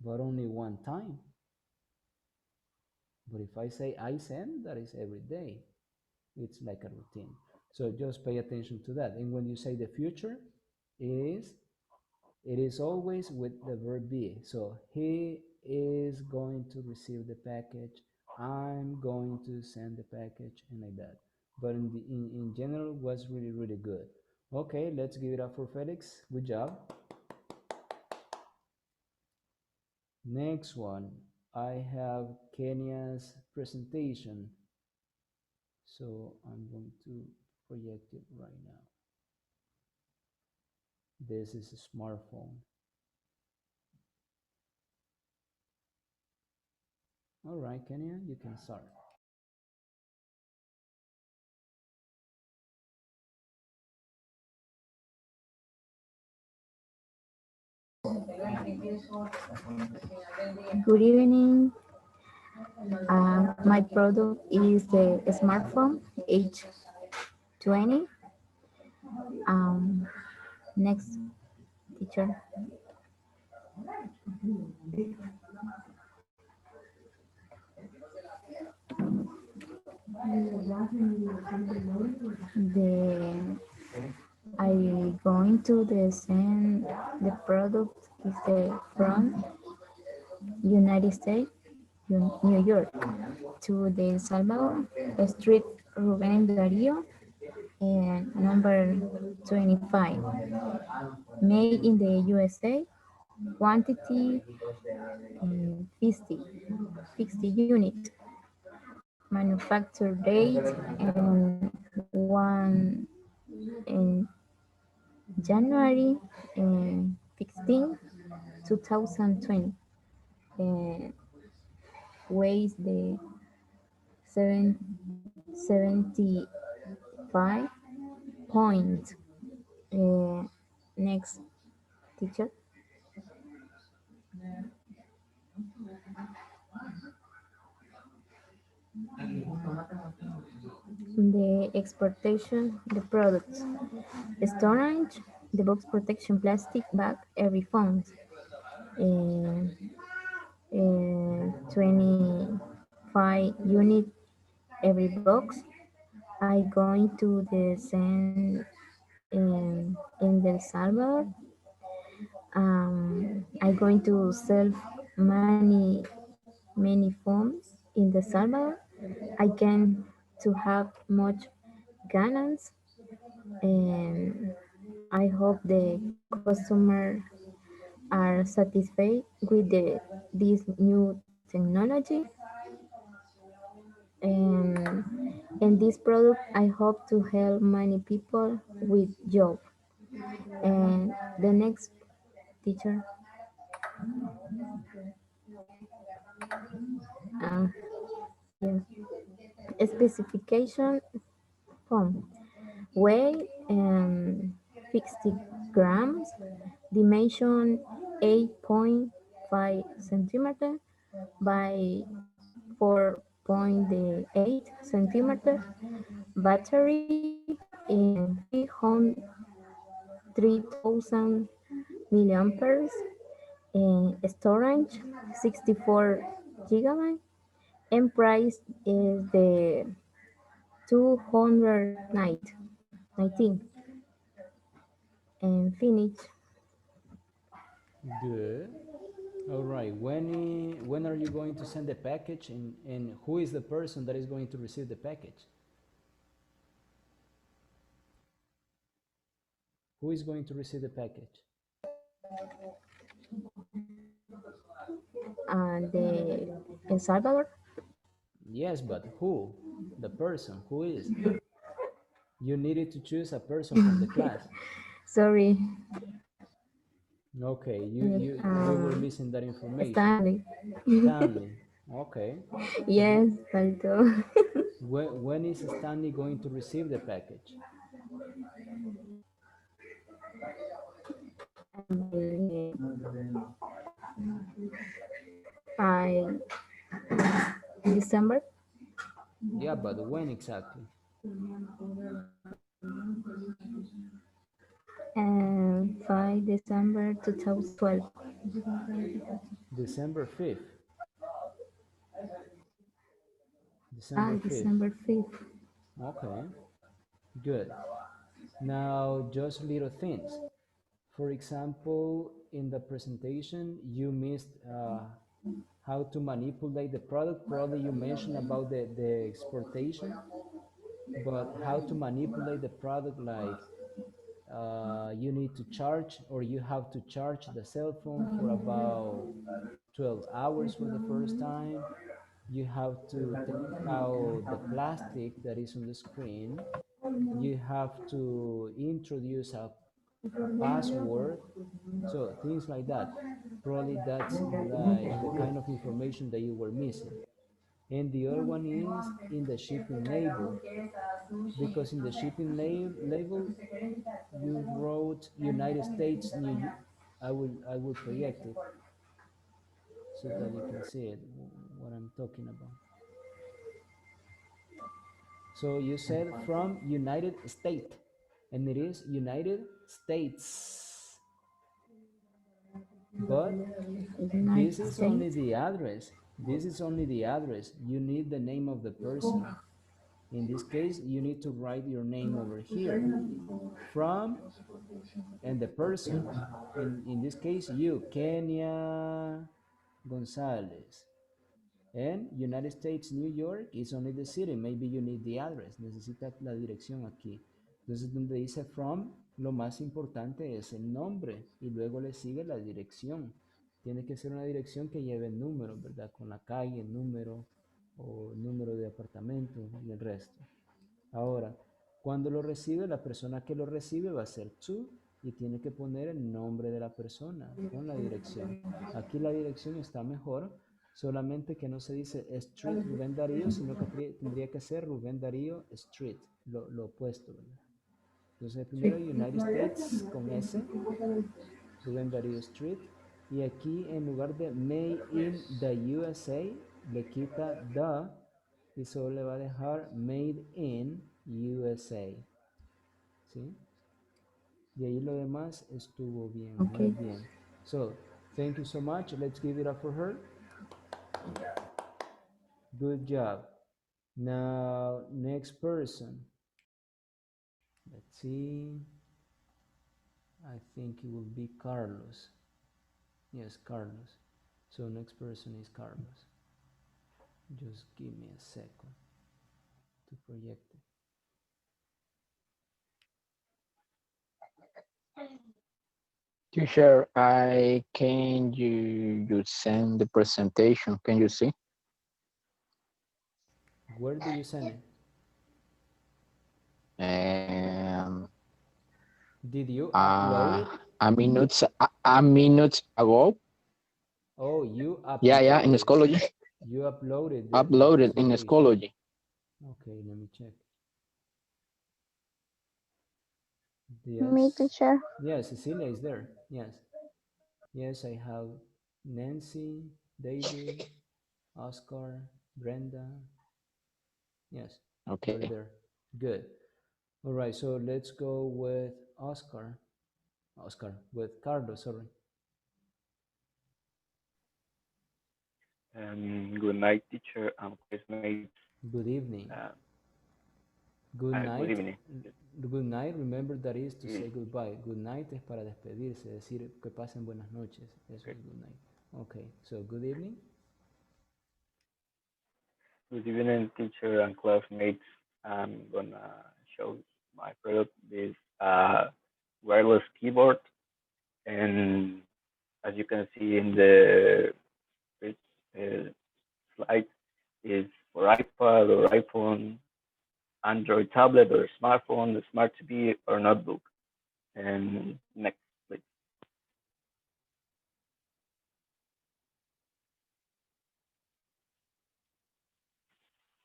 but only one time. But if I say I send, that is every day. It's like a routine. So just pay attention to that. And when you say the future, it is always with the verb be. So he is going to receive the package. I'm going to send the package, and like that. But in general, was really, really good. Okay, let's give it up for Felix. Good job. Next one, I have Kenya's presentation. So I'm going to project it right now. This is a smartphone. All right, Kenya, you can start. Good evening. My product is the smartphone H20. Next, teacher. The I going to the send the product is the from United States, New York, to the El Salvador, Street Rubén Darío, and number 25. Made in the USA, quantity 50 unit. Manufacture date and 1 January 16, 2020. Uh, weighs the 75 points. Next, teacher. The exportation, the products. Storage, the box protection plastic bag every phone. Uh, 25 unit every box. I going to the send in El Salvador. I going to sell many phones in the Salvador. I can to have much gains, and I hope the customer are satisfied with this new technology. And this product, I hope to help many people with job. And the next, teacher. Uh, yeah. Specification form. Weight and 60 grams, dimension 8.5 centimeter by 4.8 centimeter, battery in 3000 milliamperes, and storage 64 gigabyte, and price is the 219 and finish. Good. All right. When are you going to send the package, and who is the person that is going to receive the package? Who is going to receive the package? The El Salvador. Yes, but who? The person. Who is? You needed to choose a person from the class. Sorry. Okay, you were missing that information. Stanley. Stanley. Okay. Yes, faltó. When is Stanley going to receive the package? By December. Yeah, but when exactly? And by December 2012. December 5th. December 5th. December 5th. Okay, good. Now, just little things. For example, in the presentation, you missed how to manipulate the product. Probably you mentioned about the exportation, but how to manipulate the product, like you need to charge, or you have to charge the cell phone for about 12 hours for the first time. You have to take out the plastic that is on the screen. You have to introduce a password. So things like that. Probably that's like the kind of information that you were missing. And the other one is in the shipping label, because in the shipping label you wrote United States New. I will project it so that you can see it, what I'm talking about. So you said from United States, and it is United States. But this United is only States. the address. This is only the address. You need the name of the person. In this case, you need to write your name over here. From and the person. In this case, you, Kenya Gonzalez. And United States, New York is only the city. Maybe you need the address. Necesita la dirección aquí. Entonces, donde dice from, lo más importante es el nombre y luego le sigue la dirección. Tiene que ser una dirección que lleve el número, ¿verdad? Con la calle, el número o el número de apartamento y el resto. Ahora, cuando lo recibe, la persona que lo recibe va a ser to y tiene que poner el nombre de la persona con la dirección. Aquí la dirección está mejor, solamente que no se dice Street Rubén Darío, sino que tendría que ser Rubén Darío Street, lo opuesto, ¿verdad? Entonces, primero United States con S, Rubén Darío Street, y aquí en lugar de Made in the USA, le quita the y solo le va a dejar Made in USA. ¿Sí? Y ahí lo demás estuvo bien, muy Okay. bien. So, thank you so much. Let's give it up for her. Good job. Now, next person. Let's see. I think it will be Carlos. Yes, Carlos. So, next person is Carlos. Just give me a second to project it. Teacher, you send the presentation? Can you see? Where do you send it? Did you upload it? A minute ago. Oh, you Yeah, in uploaded. Schoology. You uploaded the Uploaded in presentation. Schoology. Okay, let me check. Me, Yes. teacher. Yes, Cecilia is there. Yes. Yes, I have Nancy, David, Oscar, Brenda. Yes, you're Okay. there. Good. All right, so let's go with Oscar. Oscar, with Carlos, sorry. Good night, teacher and classmates. Good evening. Uh, Good Good night. evening. Good night, remember that is to Mm, say goodbye. Good night es para despedirse, decir que pasen buenas noches. Eso okay. es good night. Okay, so good evening. Good evening, teacher and classmates. I'm gonna show my product this wireless keyboard, and as you can see in the first, slide, is for iPad or iPhone, Android tablet or smartphone, smart TV or notebook. And next, please.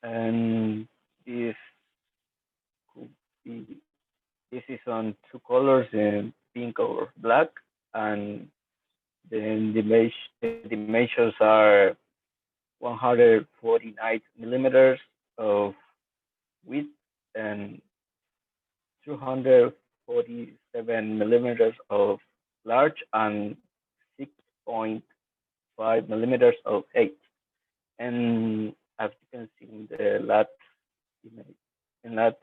And this could be, this is on two colors, in pink or black, and then the dimensions are 149 millimeters of width and 247 millimeters of large and 6.5 millimeters of height. And as you can see in the last image, in last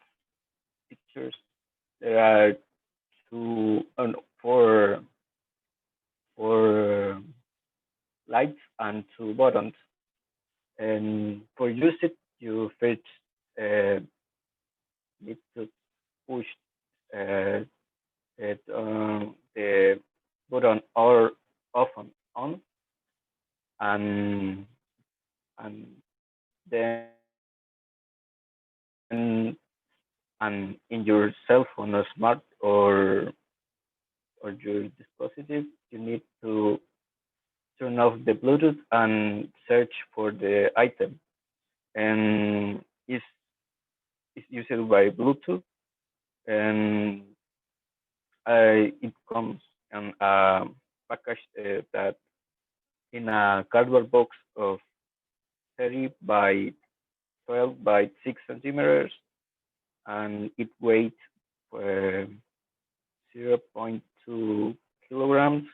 pictures, there are two, no, four lights and two buttons. And for use it, you first uh, need to push uh, the button or off and on, and and then and in your cell phone or smart or your dispositive, you need to turn off the Bluetooth and search for the item. And it's used by Bluetooth, and it comes in a package that in a cardboard box of 30 by 12 by 6 centimeters, and it weighs uh, 0.2 kilograms.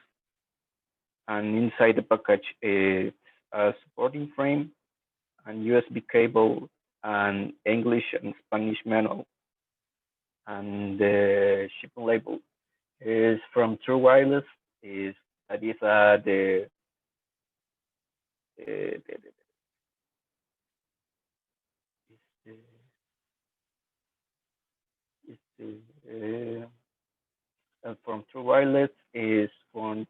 And inside the package is a supporting frame and USB cable and English and Spanish manual. And the shipping label is from True Wireless. Is that is the, is from True Wireless is from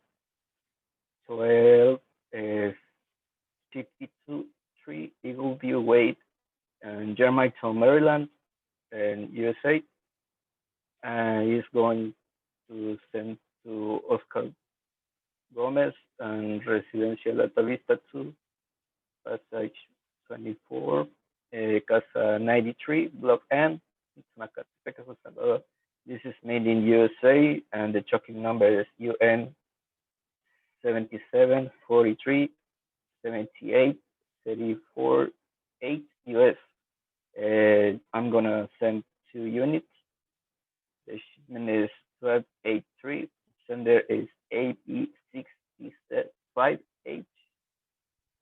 12 52 3 Eagle View Way in Germantown, Maryland, and USA. And is going to send to Oscar Gomez and Residencial Alta Vista 2, Passage 24, Casa 93, Block N, Zacatepec, El Salvador. This is made in USA, and the tracking number is UN 7743 78 34 8 US. I'm gonna send 2 units. The shipment is 1283. Sender is AB665H.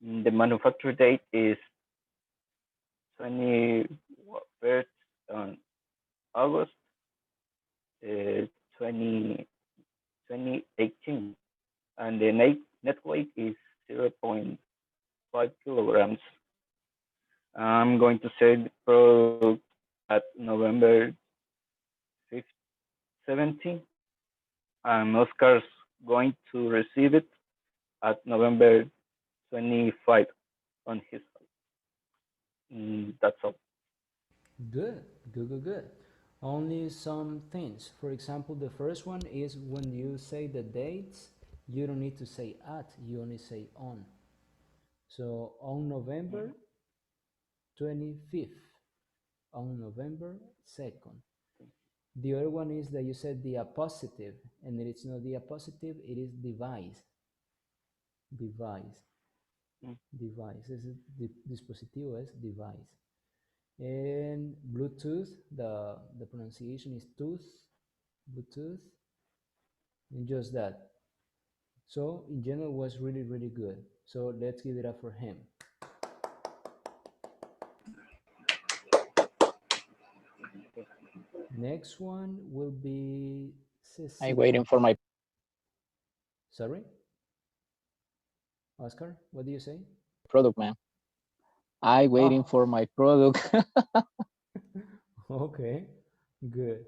The manufacture date is 21st on August 20, 2018. And the net weight is 0.5 kilograms. I'm going to sell the product at November 17, and Oscar's going to receive it at November 25 on his side. That's all. Good, good, good, good. Only some things. For example, the first one is when you say the dates, you don't need to say at, you only say on. So on Mhm. November 25th, on November 2nd. The other one is that you said the appositive, and it's not the appositive, it is device. Device. Mm. Device. Dispositivo es device. And Bluetooth, the pronunciation is tooth, Bluetooth, and just that. So in general, it was really, really good. So let's give it up for him. Next one will be Cecilia. I'm waiting for my Sorry? Oscar, what do you say? product, man. I'm waiting Oh, for my product. okay, good.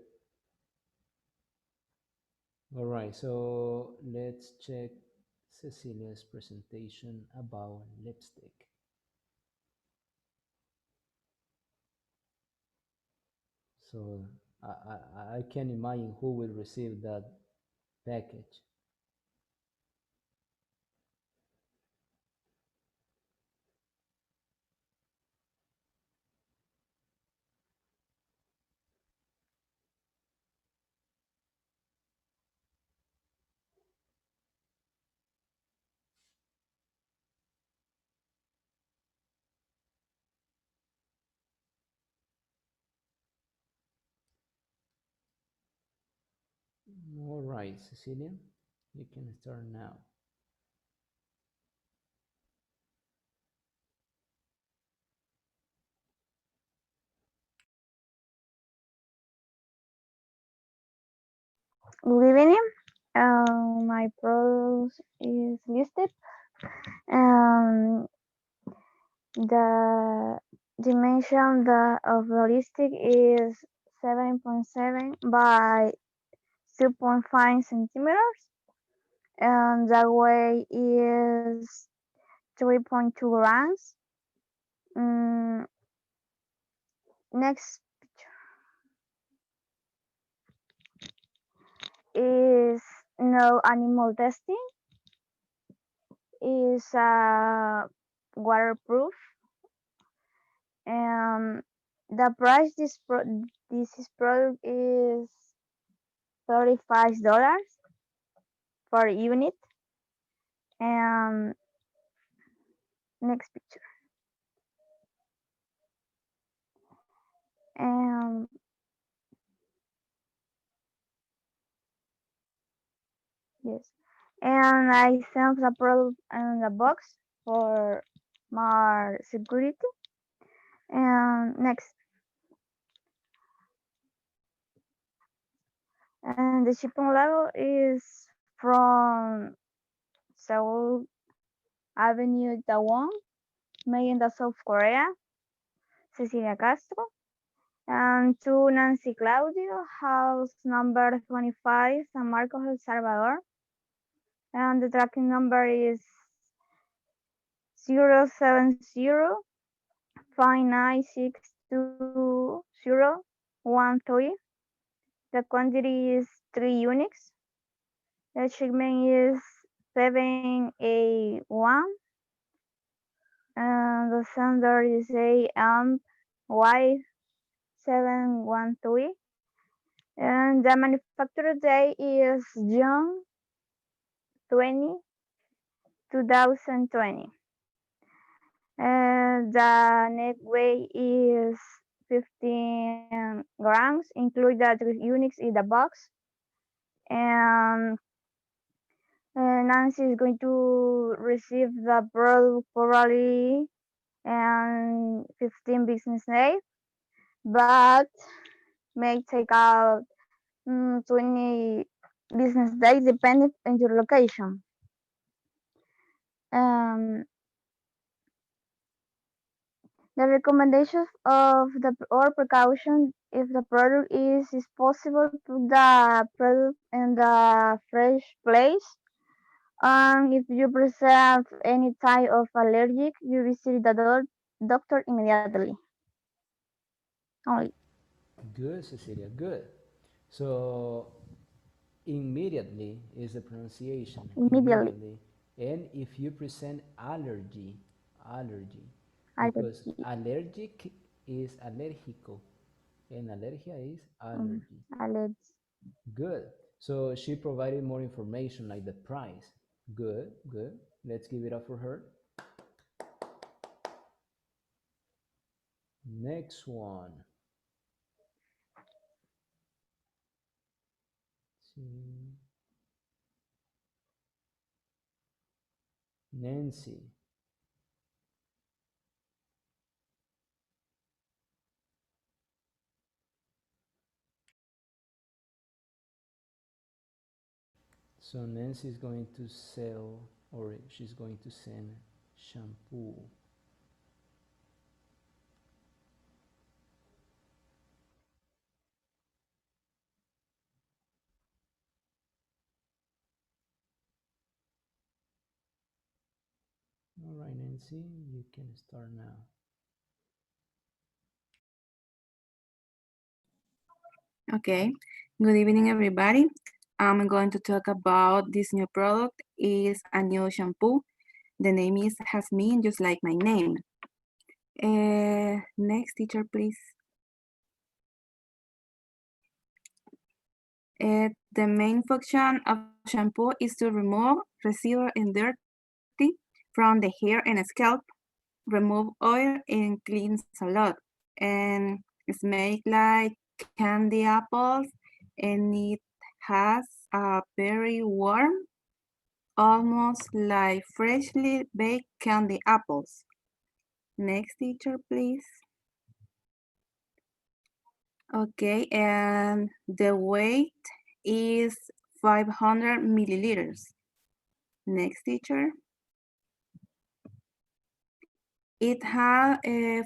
All right, so let's check Cecilia's presentation about lipstick. So I can imagine who will receive that package. All right, Cecilia, you can start now. Good evening. My product is listed. Um, the dimension of the listing is 7.7 by 2.5 centimeters, and the weight is 3.2 grams. Next is no animal testing. Is waterproof. The price this product is $35 per unit. And next picture. And yes, and I sent the product in the box for more security. And next, and the shipping level is from Seoul Avenue, Taiwan, made in the South Korea, Cecilia Castro, and to Nancy Claudio, house number 25, San Marcos, El Salvador. And the tracking number is 070-5962-013. The quantity is 3 units. The shipment is 781. And the sender is AMY713. And the manufacturer day is June 20, 2020. And the net weight is 15 grams, include the 3 units in the box. And Nancy is going to receive the product probably in 15 business days, but may take out 20 business days depending on your location. The recommendations of the or precaution if the product is possible, put the product in the fresh place. If you present any type of allergic, you visit the doctor immediately. Only. Good, Cecilia, good. So immediately is the pronunciation, Immediately. immediately. And if you present allergy, because Allergy. allergic is alérgico, And alergia is allergy. Allergy. Good. So she provided more information like the price. Good, good. Let's give it up for her. Next one. See. Nancy. So Nancy is going to sell, or she's going to send shampoo. All right, Nancy, you can start now. Okay. Good evening, everybody. I'm going to talk about this new product. Is a new shampoo. The name is Jasmine, just like my name. Next, teacher, please. The main function of shampoo is to remove residue and dirty from the hair and scalp, remove oil, and cleans a lot. And it's made like candy apples, and it has a very warm, almost like freshly baked candy apples. Next, teacher, please. Okay, and the weight is 500 milliliters. Next, teacher. It has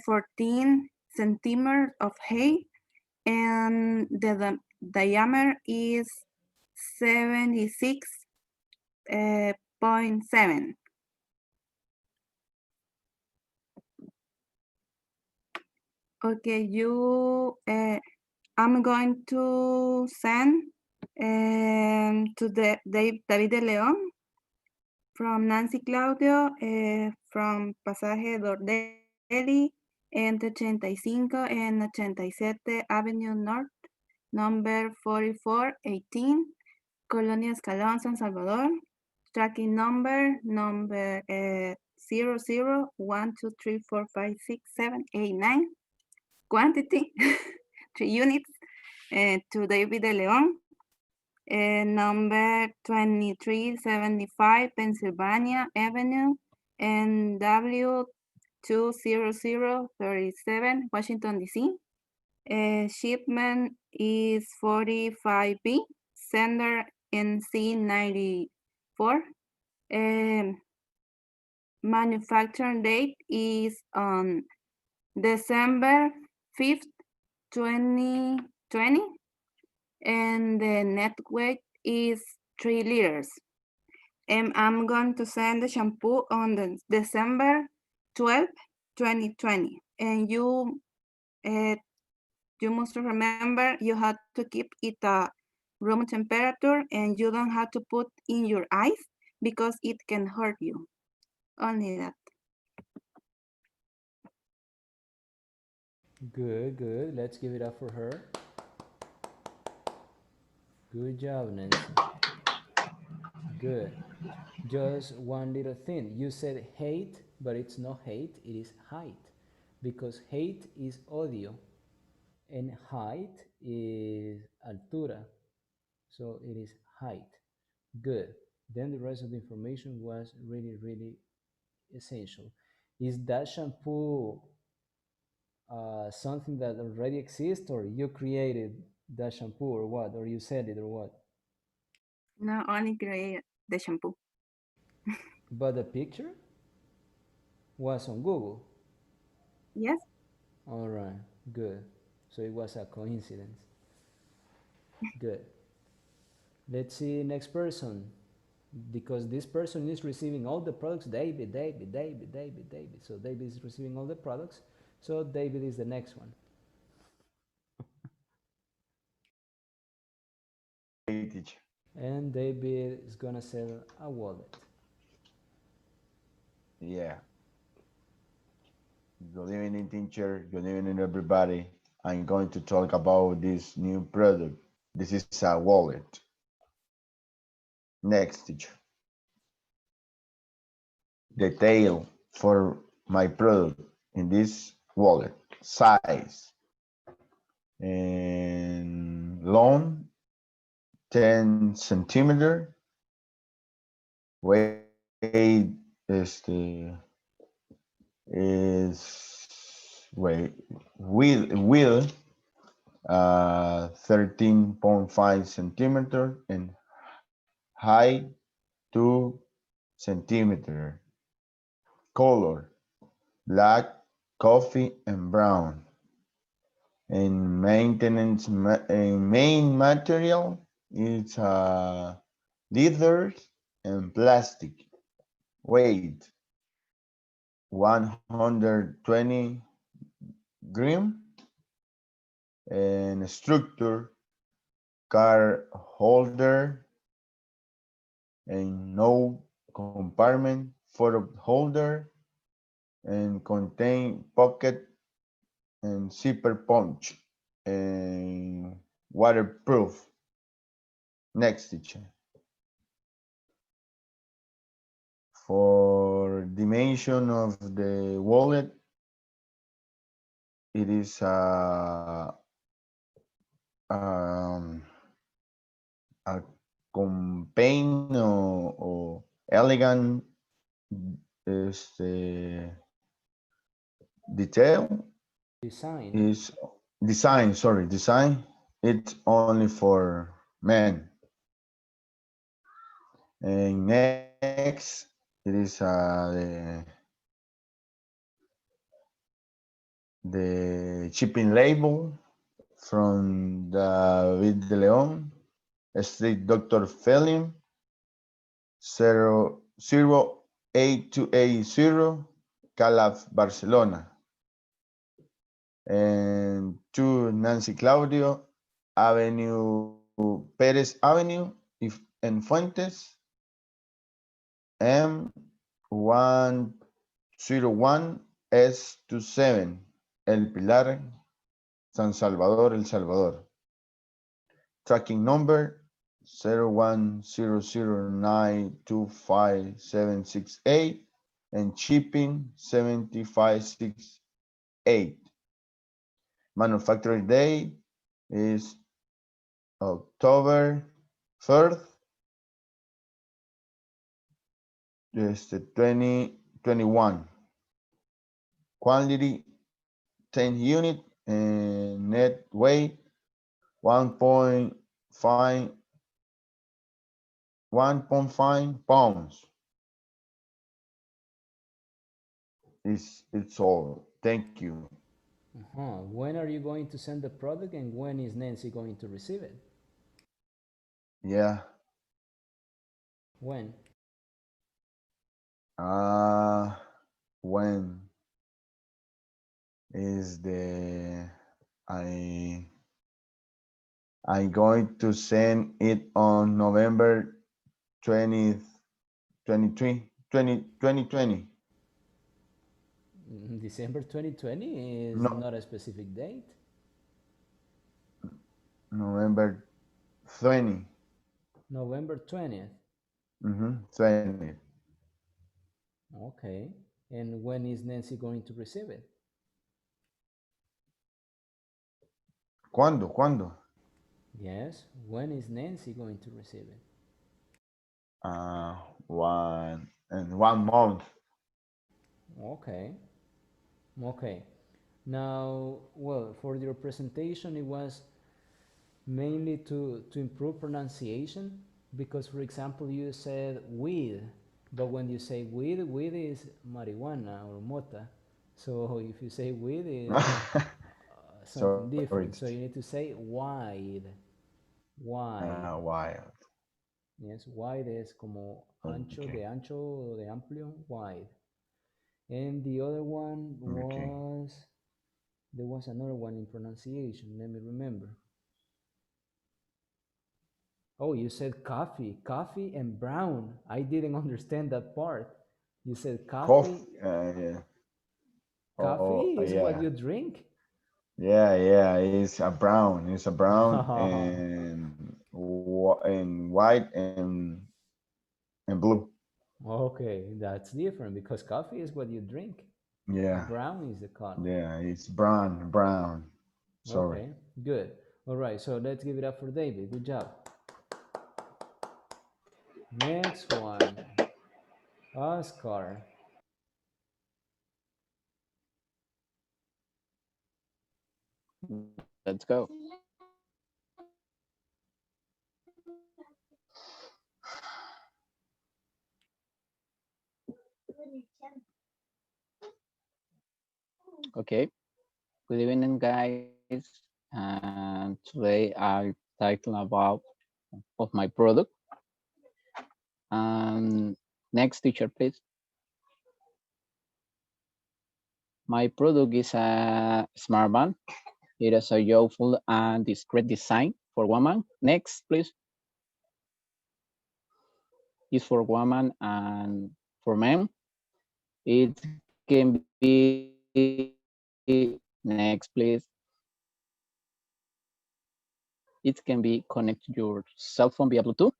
14 centimeters of height, and the diameter is 76.7. Okay, I'm going to send to David de Leon from Nancy Claudio from Pasaje Dordelli entre 85 and 87 Avenue North, number 4418, Colonia Escalón, San Salvador. Tracking number 0012345678 quantity 3 units to David de Leon, number 2375 Pennsylvania Avenue, NW 20037 Washington DC. Shipment is 45B, sender NC94. Manufacturing date is on December 5th, 2020, and the net weight is 3 liters. And I'm going to send the shampoo on the December 12th, 2020. And you must remember you have to keep it room temperature, and you don't have to put in your eyes because it can hurt you. Only that. Good, good. Let's give it up for her. Good job, Nancy. Good. Just one little thing. You said hate, but it's not hate, it is height. Because hate is audio and height is altura. So it is height. Good. Then the rest of the information was really, really essential. Is that shampoo something that already exists, or you created that shampoo, or what? Or you said it, or what? No, only create the shampoo. But the picture was on Google. Yes. All right, good. So it was a coincidence. Good. Let's see next person. Because this person is receiving all the products. David. So David is receiving all the products. So David is the next one. Teacher. And David is gonna sell a wallet. Yeah. Good evening, teacher. Good evening, everybody. I'm going to talk about this new product. This is a wallet. Next, teacher. Detail for my product in this wallet. Size and long 10 centimeter. Weight wait width 13.5 centimeter and height 2 centimeter. Color black, coffee, and brown. And maintenance main material is leather and plastic. Weight 120 gram and structure card holder and no compartment photo holder and contain pocket and zipper punch and waterproof. Next, teacher. For dimension of the wallet, it is a campaign or elegant detail Design. is design. Sorry, design. It's only for men. And next, it is the shipping label from David de Leon, Street Dr. Felim, 08280, Calaf, Barcelona. And to Nancy Claudio, Avenue, Perez Avenue, en Fuentes, M101S27, El Pilar, San Salvador, El Salvador. Tracking number 0100925768 and shipping 7568. Manufacturing day is October 3rd, 2021. Quantity 10 unit and net weight 1.5 pounds. It's all. Thank you. When are you going to send the product and when is Nancy going to receive it? Yeah. When? When is I'm going to send it on November 20th, 2020. December 2020 is No, not a specific date. November 20. November 20th. 20. Okay. And when is Nancy going to receive it? ¿Cuándo? Yes. When is Nancy going to receive it? 1 month. Okay. Okay. Now, well, for your presentation, it was mainly to improve pronunciation because, for example, you said weed, but when you say weed is marijuana or mota. So if you say weed is something Sorry. different. So you need to say wide. Wide. Wild. Yes, wide es como ancho, Okay. de ancho, de amplio, wide. And the other one Okay. was, there was another one in pronunciation. Let me remember. Oh, you said coffee and brown. I didn't understand that part. You said coffee. Coffee. Yeah. Coffee Oh, is what yeah. you drink. Yeah, it's a brown. It's a brown and white and blue. Okay, that's different because coffee is what you drink. Yeah, Brown is the color. yeah, it's brown. Sorry. Okay, good. All right, so let's give it up for David. Good job. Next one, Oscar. Let's go. Okay. Good evening, guys. And today I talking about of my product. Next teacher, please. My product is a smart band. It is a youthful and discreet design for women. Next, please. Is for women and for men. It can be next, please. It can be connected to your cell phone via Bluetooth,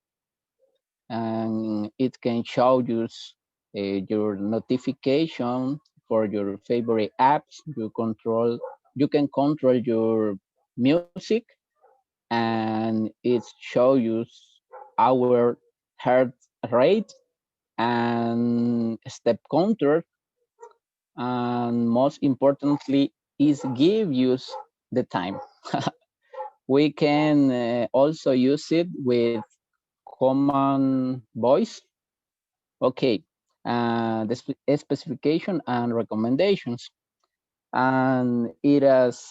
and it can show you your notification for your favorite apps. You can control your music, and it shows you our heart rate and step counter, and most importantly is give you the time. We can also use it with common voice. Okay, the specification and recommendations, and it has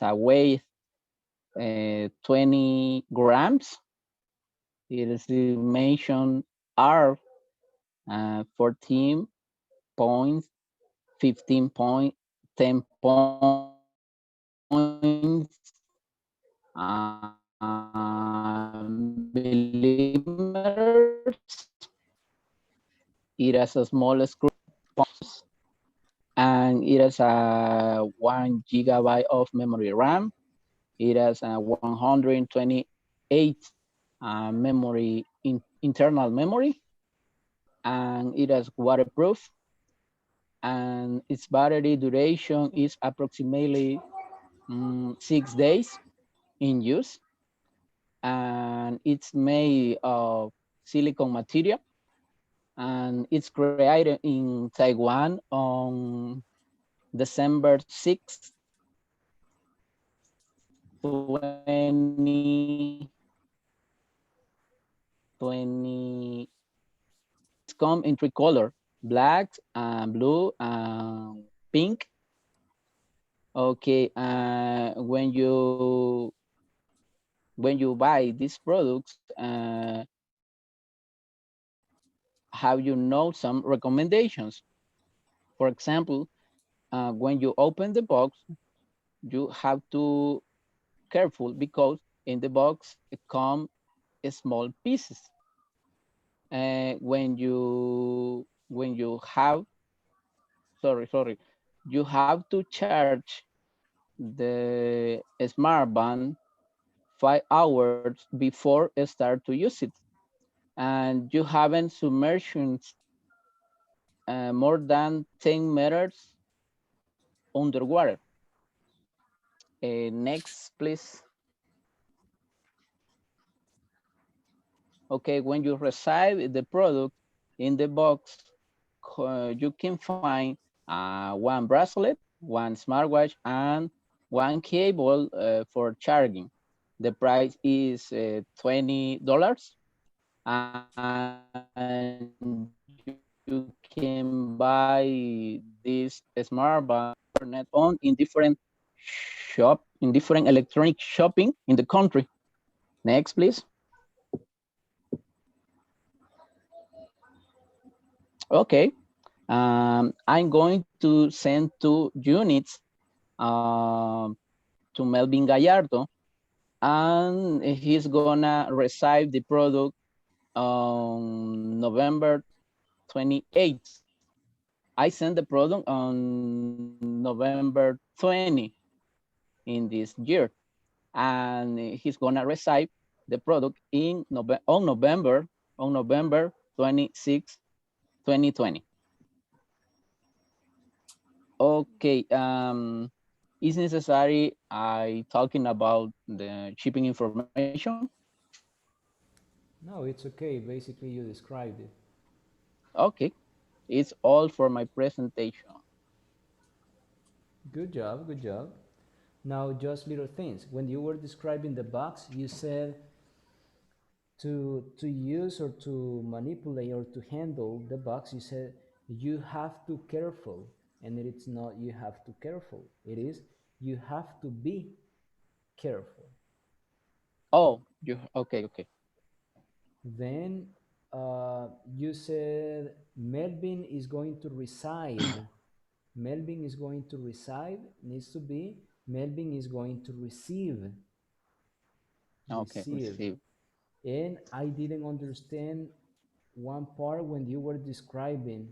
a weight 20 grams. It is dimension R 14 points, 15 point, 10 points, millimeters. It has a small screw and it has a 1 GB of memory RAM. It has a 128 memory internal memory, and it has waterproof, and its battery duration is approximately 6 days in use, and it's made of silicone material, and it's created in Taiwan on December 6th, 2020. It's come in three color: black and blue and pink. Okay, when you buy these products, have you know some recommendations? For example, when you open the box, you have to careful because in the box it come small pieces. When you have sorry, you have to charge the smart band 5 hours before start to use it, and you haven't submerged more than 10 meters underwater. Next, please. Okay, when you receive the product in the box, you can find one bracelet, one smartwatch, and one cable for charging. The price is $20, and you can buy this smartband internet on in different electronic shopping in the country. Next, please. Okay, I'm going to send 2 units to Melvin Gallardo, and he's gonna receive the product on November 28th. I sent the product on November 20. in this year, and he's gonna receive the product on November 26, 2020. Okay, is necessary I talking about the shipping information? No, it's okay. Basically, you described it. Okay, it's all for my presentation. Good job, good job. Now, just little things. When you were describing the box, you said to use or to manipulate or to handle the box, you said you have to careful, and it's not you have to careful. It is you have to be careful. Oh, you okay, okay. Then you said Melvin is going to receive. Melvin is going to receive needs to be Melvin is going to receive. Okay, Receive. receive. And I didn't understand one part when you were describing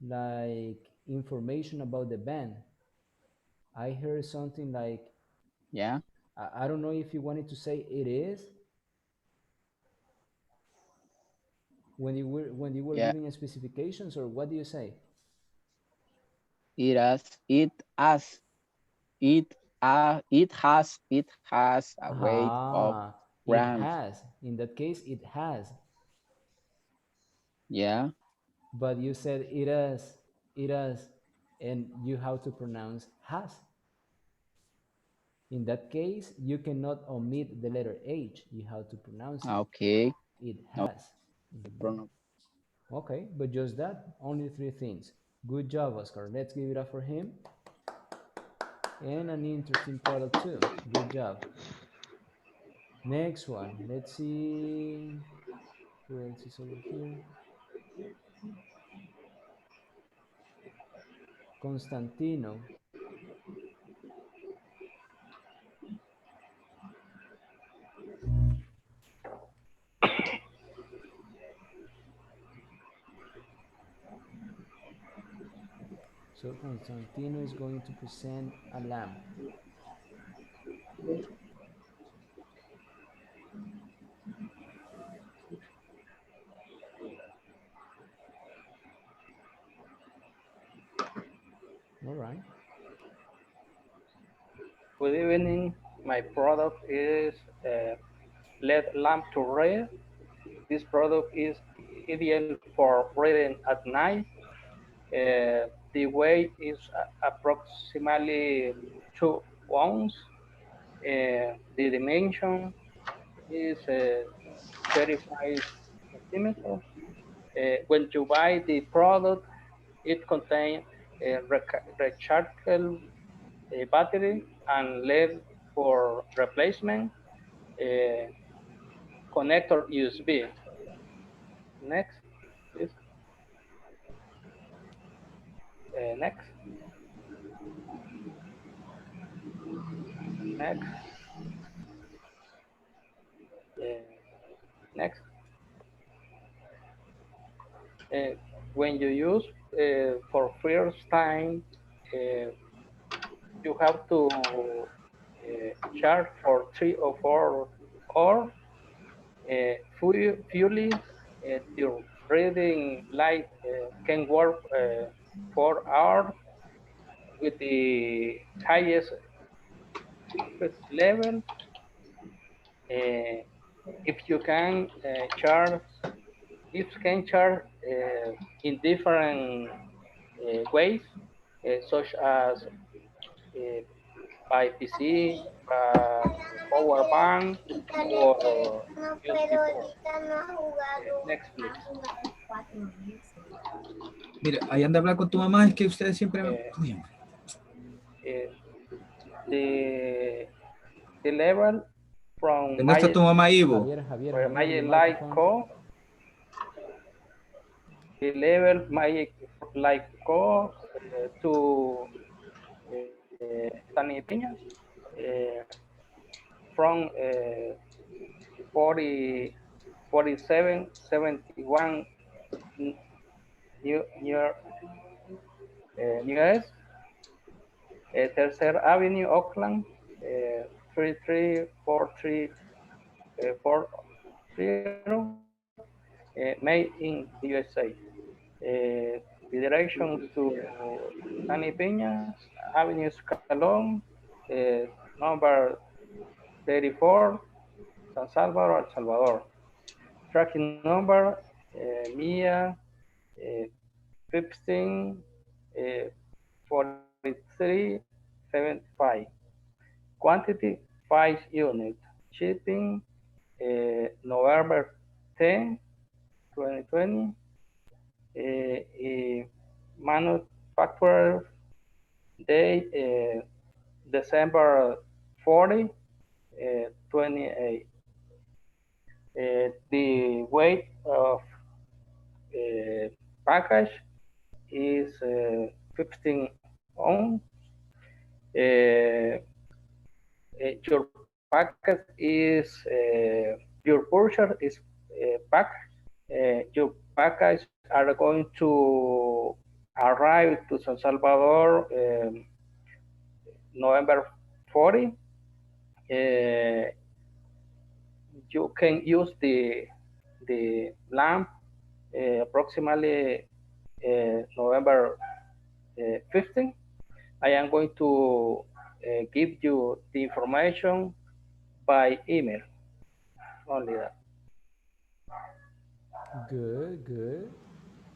like information about the band. I heard something like Yeah, I don't know if you wanted to say it is when you were yeah. giving specifications, or what do you say? It has a weight of Ah, it grams. has. In that case, it has. Yeah, But you said it has, and you have to pronounce has. In that case, you cannot omit the letter H. You have to pronounce it. okay. It No has. Mhm. problem. Okay, but just that, only three things. Good job, Oscar. Let's give it up for him. And an interesting product too. Good job. Next one. Let's see who else is over here. Constantino. So Constantino is going to present a lamp. All right. Good evening. My product is LED lamp to read. This product is ideal for reading at night. The weight is approximately 2 ounces. The dimension is 35 centimeters. When you buy the product, it contains a rechargeable battery and LED for replacement, uh, connector USB. Next, please. Next, next, uh, next. Uh, when you use for first time, uh, you have to charge for 3 or 4 hours. Fully, the reading light can work 4 hours with the highest level. Uh, if you can charge, if can charge in different ways, such as uh, by PC, by power bank, or USB port. Next, please. Mira, ahí anda a hablar con tu mamá, es que ustedes siempre... Uy, Uh, the the level from ¿dónde está tu mamá, Ivo? my light code, the level my light code to Tani Piña from 40, 47, 71 New S, Tercer Avenue, Oakland, 334340, made in the USA. The directions to Tani Peña, Avenue Escalón, number 34, San Salvador, El Salvador. Tracking number, MIA 15 4375. Quantity 5 units. Shipping November 10, 2020. Manufacturer day December 40, 28. The weight of package is 15 ounce. Your package is your purchase is packed. Your package are going to arrive to San Salvador November 40. You can use the lamp approximately November 15. I am going to give you the information by email. Only that. Good, good.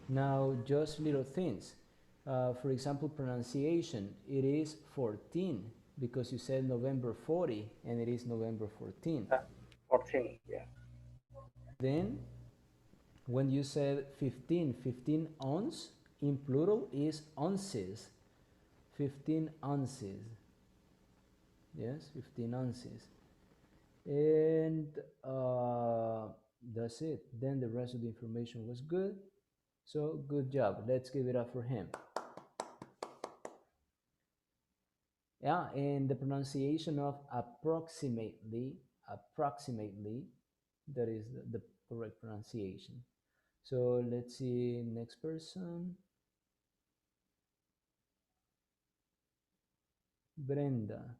Now, just little things. For example, pronunciation. It is 14 because you said November 40 and it is November 14. 14, yeah. Then, when you said 15, 15 ounce in plural is ounces. 15 ounces. Yes, 15 ounces. And that's it. Then the rest of the information was good. So good job. Let's give it up for him. Yeah, and the pronunciation of approximately, that is the correct pronunciation. So let's see, next person. Brenda.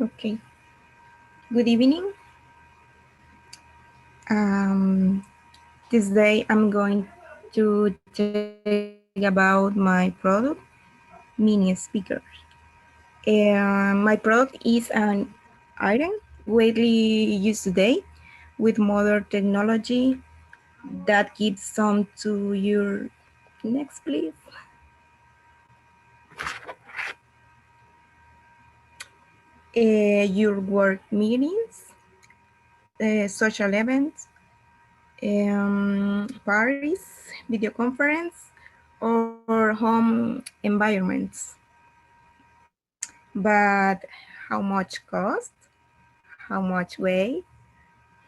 Okay. Good evening. This day I'm going to tell about my product, mini speakers. My product is an item widely used today with modern technology that gives some to your next, please. Your work meetings, social events, parties, video conference, or home environments. But how much cost? How much weight?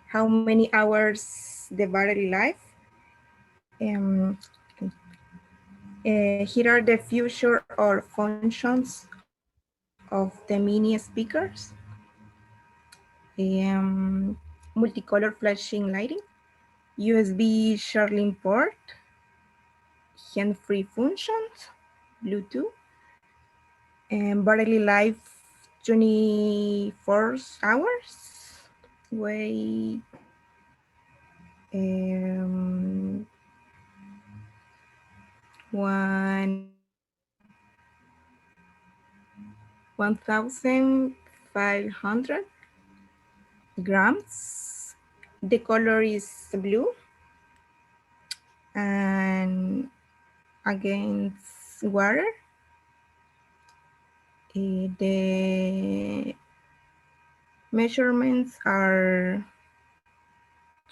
How many hours the battery life? Here are the features or functions of the mini speakers. Multicolor flashing lighting, USB charging port, hand-free functions, Bluetooth, and battery life 24 hours. Weight 1,500 grams. The color is blue and against water. The measurements are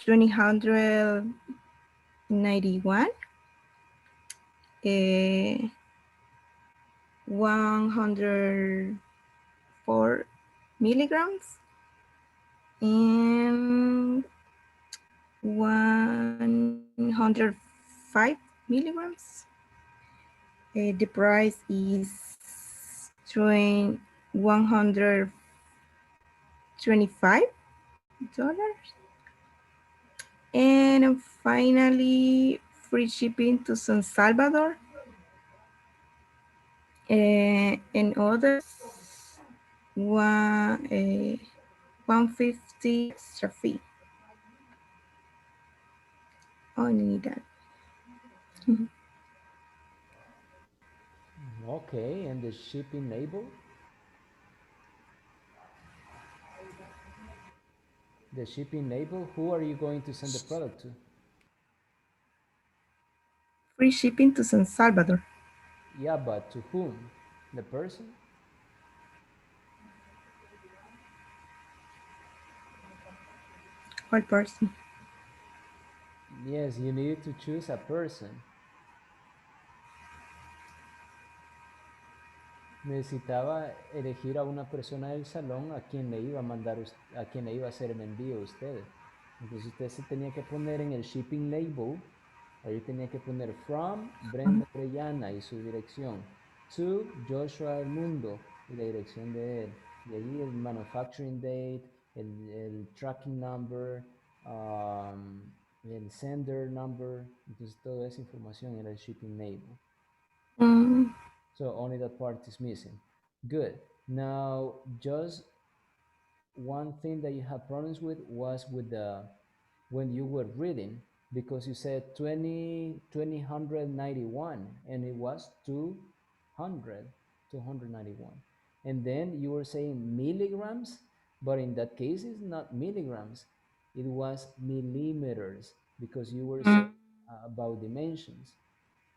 291, 104 milligrams, and 105 milligrams. The price is $125. And finally, free shipping to San Salvador. And others, 150 extra fee. Only that. Okay, and the shipping label? The shipping label, who are you going to send the product to? Free shipping to San Salvador. Yeah, but to whom? The person? What person? Yes, you need to choose a person. Necesitaba elegir a una persona del salón a quien le iba a mandar, a quien le iba a hacer el envío a usted. Entonces usted se tenía que poner en el shipping label, ahí tenía que poner from Brenda Orellana y su dirección, to Joshua El Mundo y la dirección de él. Y ahí el manufacturing date, el tracking number, el sender number, entonces toda esa información era el shipping label. So only that part is missing. Good. Now, just one thing that you have problems with was with the when you were reading, because you said 291 and it was 291, and then you were saying milligrams, but in that case it's not milligrams, it was millimeters, because you were saying about dimensions,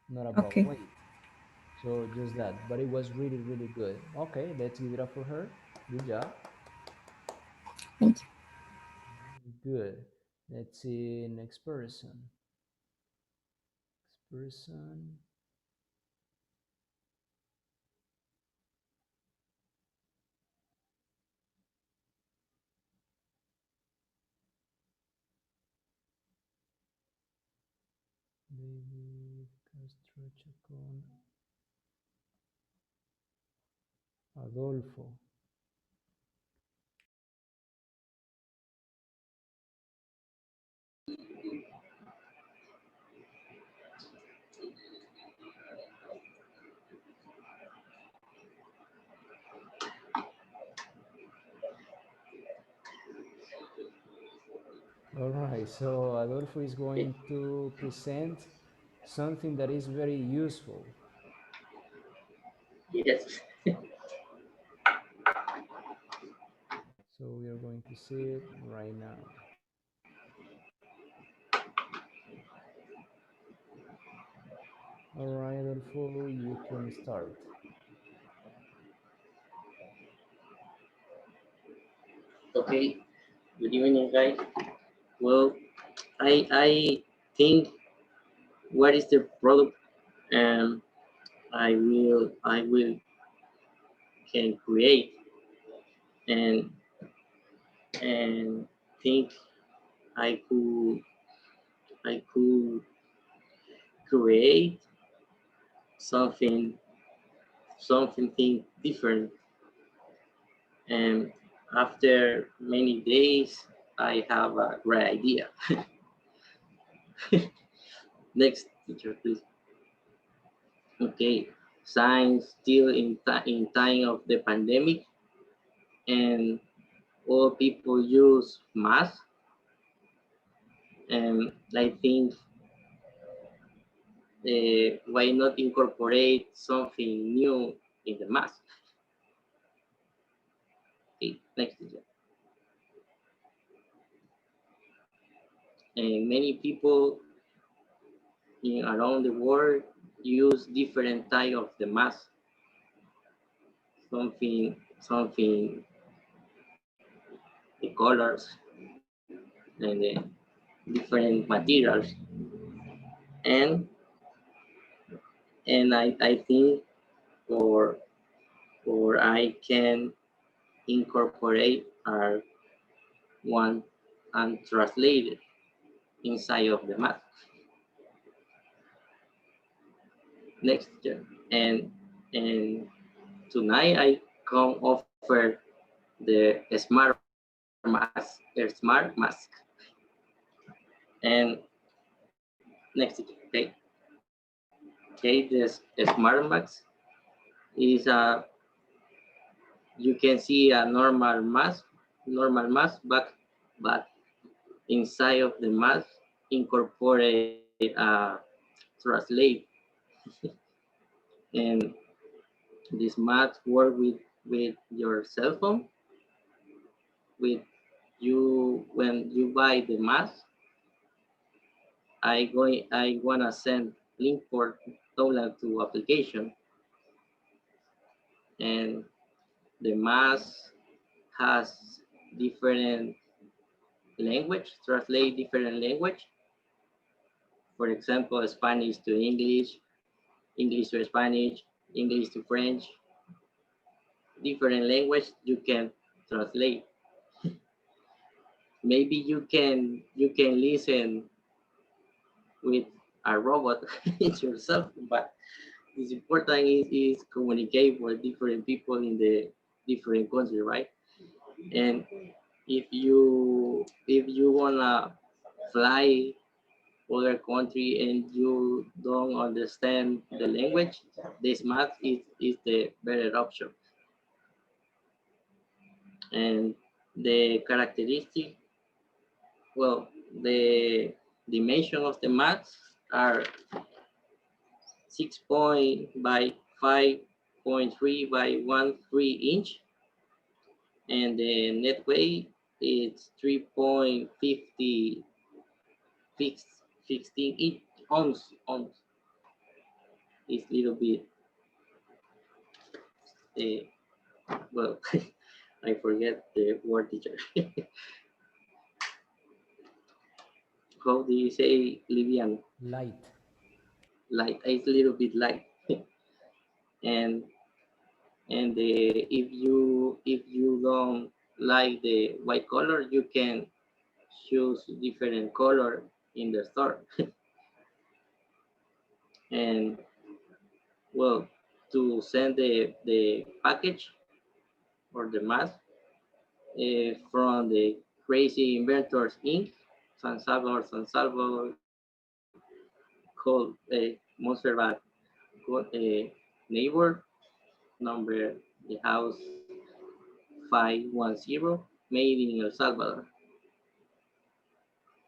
not about Okay. weight. So just that, but it was really, really good. Okay, let's give it up for her. Good job. Thank you. Good. Let's see, next person. Next person. David Castro Chacón. Adolfo. All right, so Adolfo is going to present something that is very useful. Yes. So we are going to see it right now. All right, Adolfo, you can start. Okay. Good evening, guys. Well, I think what is the product I will can create and think I could create something different, and after many days I have a great idea. Next teacher, please. Okay, science still in time of the pandemic, and all people use mask, and I think why not incorporate something new in the mask? Okay, next teacher. And many people around the world use different type of the mask. Something the colors and different materials, and I think or I can incorporate our one and translate it inside of the math. Next year. And tonight I come offer the smart mask. And next, okay, this smart mask is you can see a normal mask, but inside of the mask incorporate translate, and this mask work with your cell phone. With you when you buy the mask, I wanna send link for download to application, and the mask has different language, translate different language. For example, Spanish to English, English to Spanish, English to French, different language you can translate. Maybe you can listen with a robot yourself, but it's important is communicate with different people in the different country, right? And if you wanna fly other country and you don't understand the language, this math is the better option. And the characteristic, well, the dimension of the maths are 6 point by 5.3 by 1.3 inch, and the net weight is 3.50 16 ounce. It's little bit well, I forget the word, teacher. How do you say livian? Light. Light. It's a little bit light. and if you don't like the white color, you can choose different color in the store. And well, to send the package or the mask from the Crazy Inventors Inc. San Salvador, called Montserrat, neighbor number, the house 510, made in El Salvador.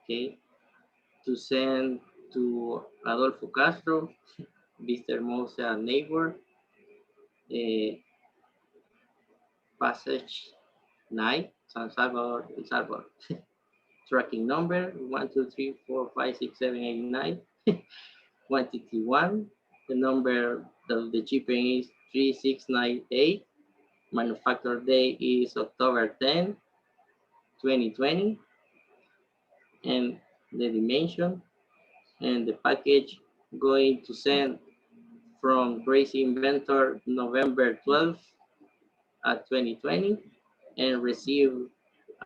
Okay, to send to Adolfo Castro, Mr. Mosa neighbor, uh, Passage 9, San Salvador, El Salvador. Tracking number 1, 2, 3, 4, 5, 6, 7, 8, 9. Quantity 1. The number of the shipping is 3698. Manufacture day is October 10, 2020. And the dimension and the package going to send from Crazy Inventor November 12 2020, and receive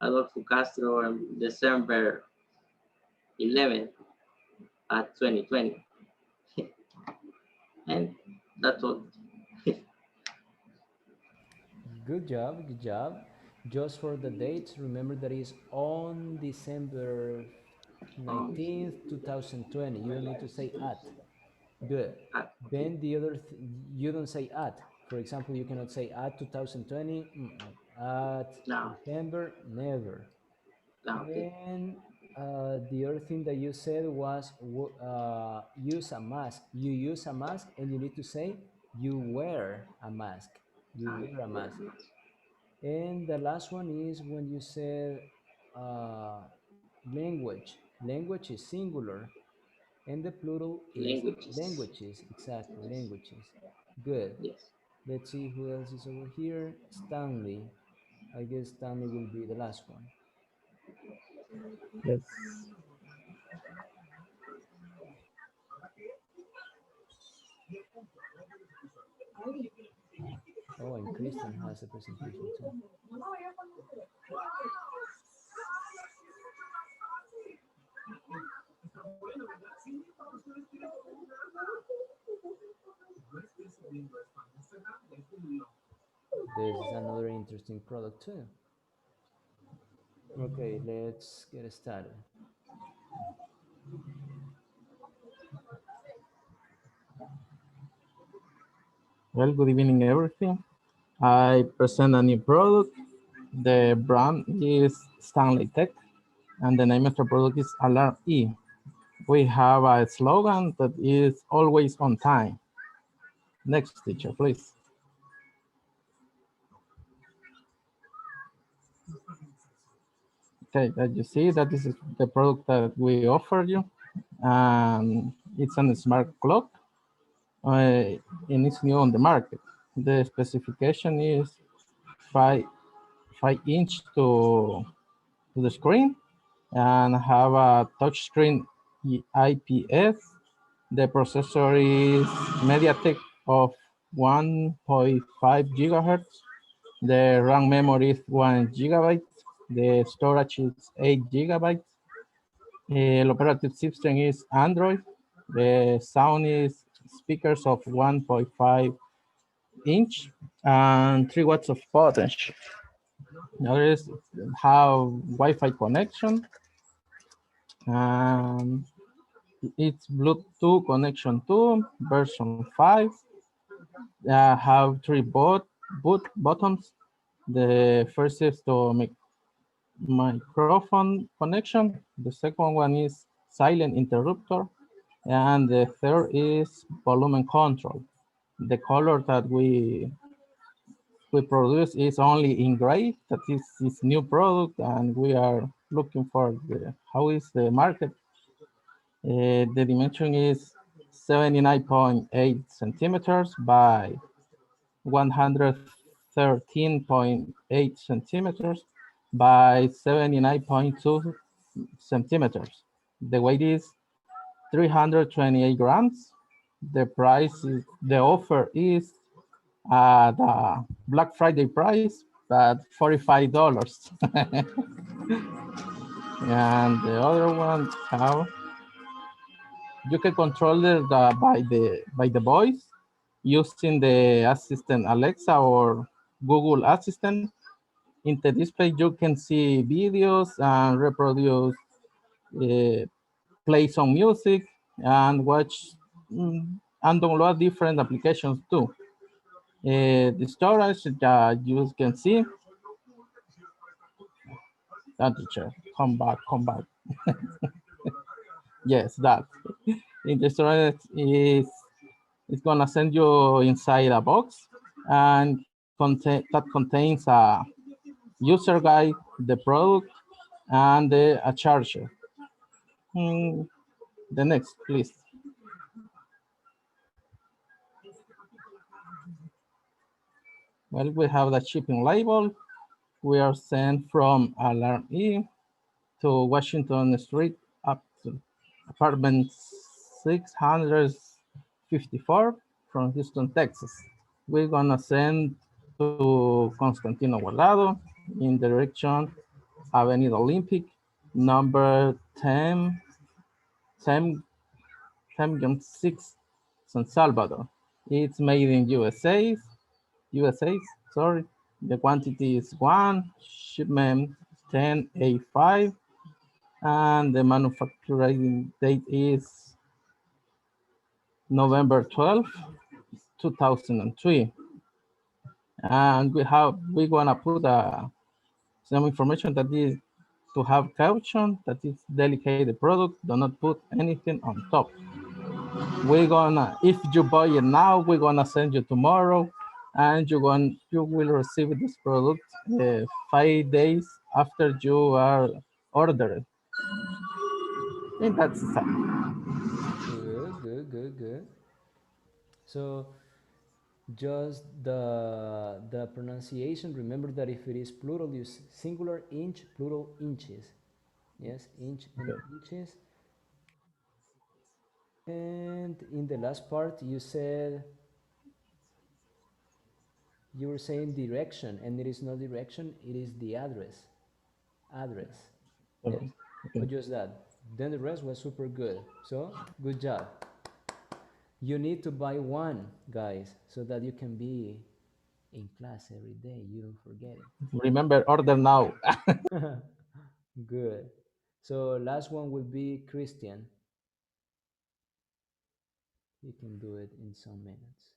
Adolfo Castro on December 11 2020. And that's all. Good job, good job. Just for the dates, remember that is on December 19th, 2020. You don't need to say at. Good. Okay. Then the other, you don't say at. For example, you cannot say at 2020, at No. December, never. No, okay. Then the other thing that you said was use a mask. You use a mask and you need to say you wear a mask. You wear a mask. And the last one is when you said uh, language. Language is singular, and the plural is Languages. languages. Exactly, languages. Good. Yes. Let's see who else is over here. Stanley. I guess Stanley will be the last one. Yes. Christian has a presentation too. This is another interesting product too. Okay, let's get started. Well, good evening, everything. I present a new product. The brand is Stanley Tech, and the name of the product is Alarm E. We have a slogan that is always on time. Next, teacher, please. Okay, as you see that this is the product that we offer you. It's a smart clock, and it's new on the market. The specification is 5 inch to the screen and have a touch screen IPS. The processor is MediaTek of 1.5 gigahertz. The RAM memory is 1 gigabyte. The storage is 8 gigabytes. The operative system is Android. The sound is speakers of 1.5 inch and 3 watts of potential. Notice have Wi-Fi connection. It's Bluetooth connection 2, version 5. Have 3 boot buttons. The first is to make microphone connection. The second one is silent interrupter. And the third is volume control. The color that we produce is only in gray. That is new product, and we are looking for how is the market. The dimension is 79.8 centimeters by 113.8 centimeters by 79.2 centimeters. The weight is 328 grams. The price is, the offer is the Black Friday price at $45. And the other one, how you can control it by the voice using the assistant Alexa or Google Assistant. In the display, you can see videos and reproduce, play some music and watch and download different applications too. The storage that you can see, that teacher, come back. Yes, that. In the storage is it's gonna send you inside a box and that contains a user guide, the product, and a charger. The next, please. Well, we have the shipping label. We are sent from Alarm E to Washington Street up to apartment 654 from Houston, Texas. We're gonna send to Constantino Guardado in direction Avenida Olympic, number 10, 6, San Salvador. It's made in USA, sorry. The quantity is 1, shipment 10A5, and the manufacturing date is November 12, 2003. And we're gonna put some information that is to have caution, that is delicate product, do not put anything on top. We're gonna, if you buy it now, we're gonna send you tomorrow, and you will receive this product 5 days after you are ordered. And that's it. Good. So just the pronunciation, remember that if it is plural, use singular inch, plural inches. Yes, inch and inches. And in the last part, you said you were saying direction, and it is not direction, it is the address. Address. Oh, Yes. Or okay. just that. Then the rest was super good. So, good job. You need to buy one, guys, so that you can be in class every day. You don't forget Remember, order now. it. Good. So, last one will be Christian. You can do it in some minutes.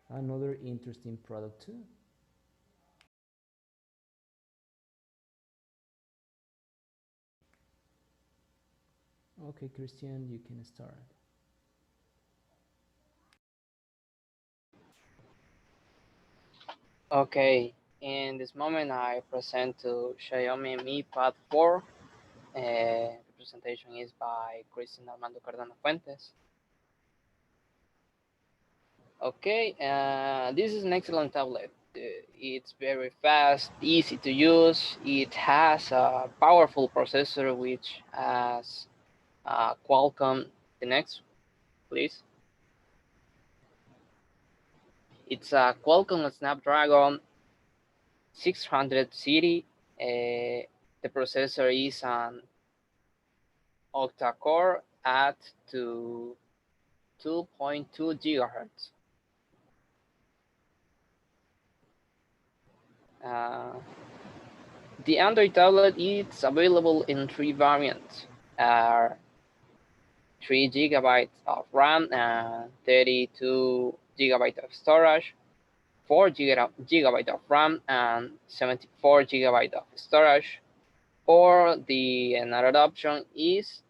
Another interesting product too. Okay, Christian, you can start. Okay, in this moment I present to Xiaomi Mi Pad 4. The presentation is by Christian Armando Cardano Fuentes. Okay, this is an excellent tablet. It's very fast, easy to use. It has a powerful processor which has Qualcomm. The next, please. It's a Qualcomm Snapdragon 600 series. The processor is an octa-core at to 2.2 gigahertz. The Android tablet is available in 3 variants. 3 gigabytes of RAM and 32 gigabytes of storage, 4 gigabytes of RAM and 74 gigabytes of storage, or the another option is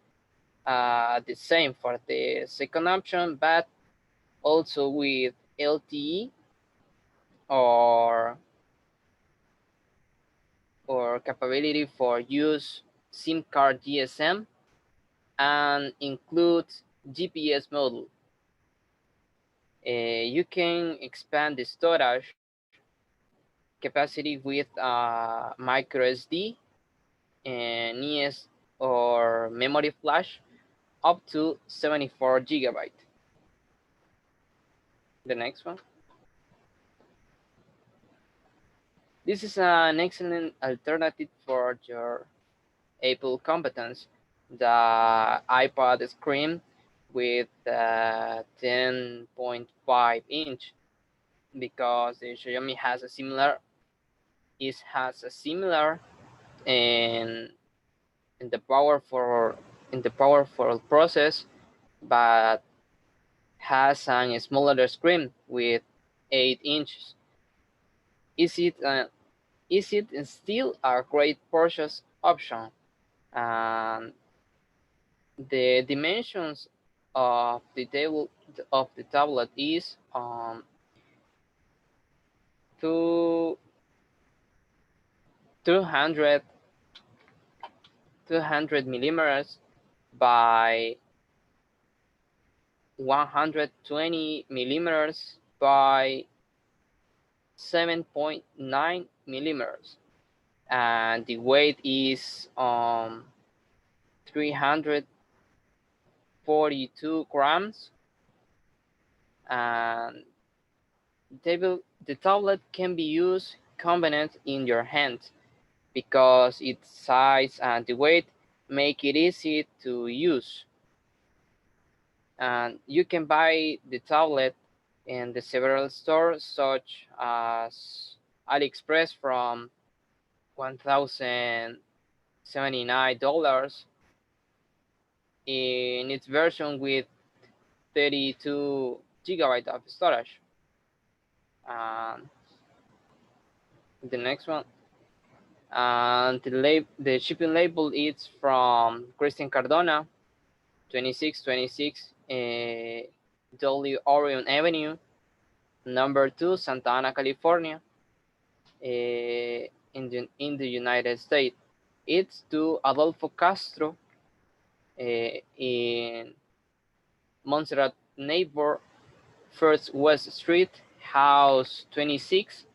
the same for the second option, but also with LTE or capability for use SIM card GSM and includes GPS module. You can expand the storage capacity with micro SD and ES or memory flash up to 74 gigabyte. The next one. This is an excellent alternative for your Apple competence. The iPad screen with 10.5 inch because the Xiaomi has a similar in in the powerful process, but has a smaller screen with 8 inches. Is it still a great purchase option? And the dimensions of the tablet is two 200 millimeters by 120 millimeters by 7.9 millimeters, and the weight is 342 grams, and the tablet can be used combined in your hand because its size and the weight make it easy to use. And you can buy the tablet in the several stores such as AliExpress from $1,079 in its version with 32 gigabytes of storage. And the next one. And the shipping label is from Christian Cardona, 2626 W Orion Avenue, number 2, Santa Ana, California, in the United States. It's to Adolfo Castro in Montserrat neighbor, First West Street, House 26,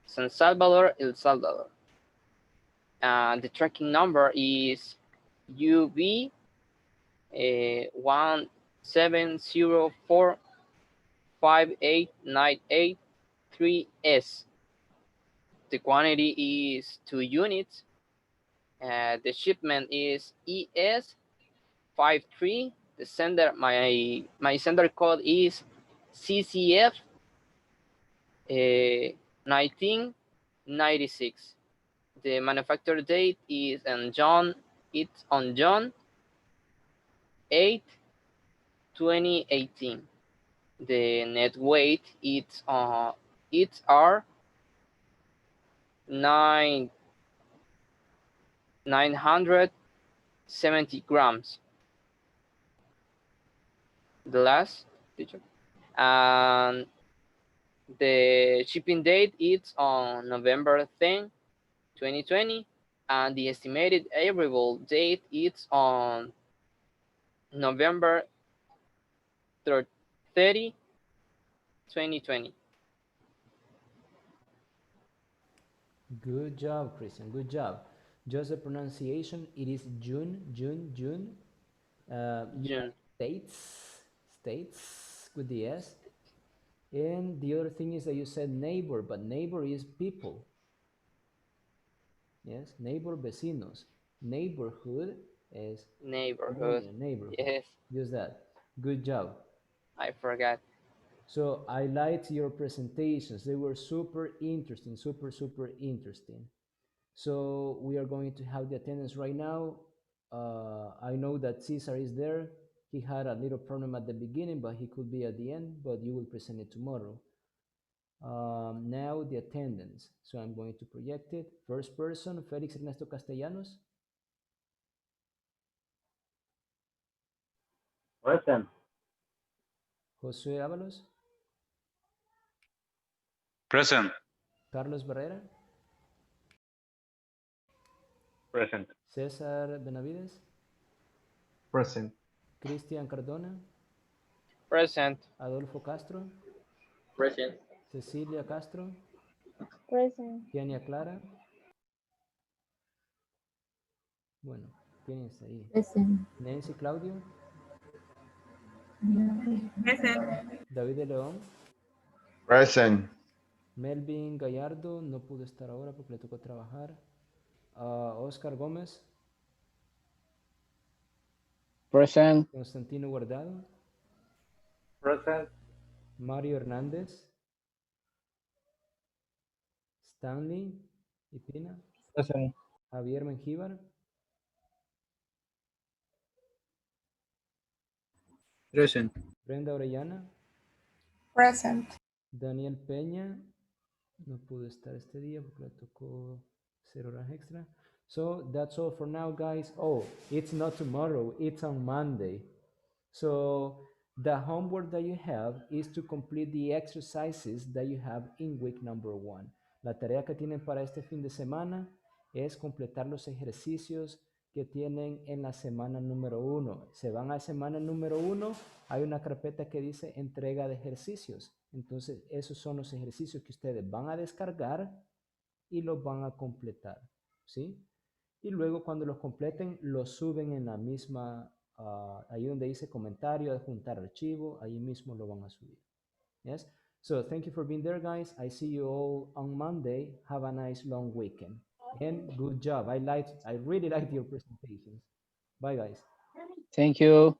San Salvador, El Salvador. The tracking number is UB 170458983S. The quantity is 2 units. The shipment is ES53. The sender, my sender code is CCF 1996. The manufacturer date is on June 8, 2018. The net weight it's are 970 grams. The last picture. And the shipping date is on November 10, 2020, and the estimated arrival date is on November 30, 2020. Good job, Christian. Good job. Just the pronunciation, it is June, June, June. June. States with the S. And the other thing is that you said neighbor, but neighbor is people. Yes, neighbor, vecinos. Neighborhood is Neighborhood. colonia, neighborhood. Yes, Use that. Good job. I forgot. So I liked your presentations. They were super interesting, super, super interesting. So we are going to have the attendance right now. I know that Cesar is there. He had a little problem at the beginning, but he could be at the end, but you will present it tomorrow. Now the attendance. So I'm going to project it. First person, Felix Ernesto Castellanos. Present. Josué Ábalos. Present. Carlos Barrera. Present. César Benavides. Present. Cristian Cardona. Present. Adolfo Castro. Present. Cecilia Castro. Present. Kenia Clara. Bueno, ¿quién está ahí? Present. Nancy Claudio. Present. David de León. Present. Melvin Gallardo no pudo estar ahora porque le tocó trabajar. Oscar Gómez. Present. Constantino Guardado. Present. Mario Hernández. Stanley Ipina. Present. Javier Mengíbar. Present. Brenda Orellana. Present. Daniel Peña. No pudo estar este día porque le tocó 0 horas extra. So that's all for now, guys. Oh, it's not tomorrow, it's on Monday. So the homework that you have is to complete the exercises that you have in week number 1. La tarea que tienen para este fin de semana es completar los ejercicios que tienen en la semana número 1. Se van a semana número 1, hay una carpeta que dice entrega de ejercicios. Entonces, esos son los ejercicios que ustedes van a descargar y los van a completar, ¿sí? Y luego cuando los completen, los suben en la misma, ahí donde dice comentario, adjuntar archivo, ahí mismo lo van a subir. Yes? So, thank you for being there, guys. I see you all on Monday. Have a nice long weekend. And good job. I really liked your presentations. Bye, guys. Thank you.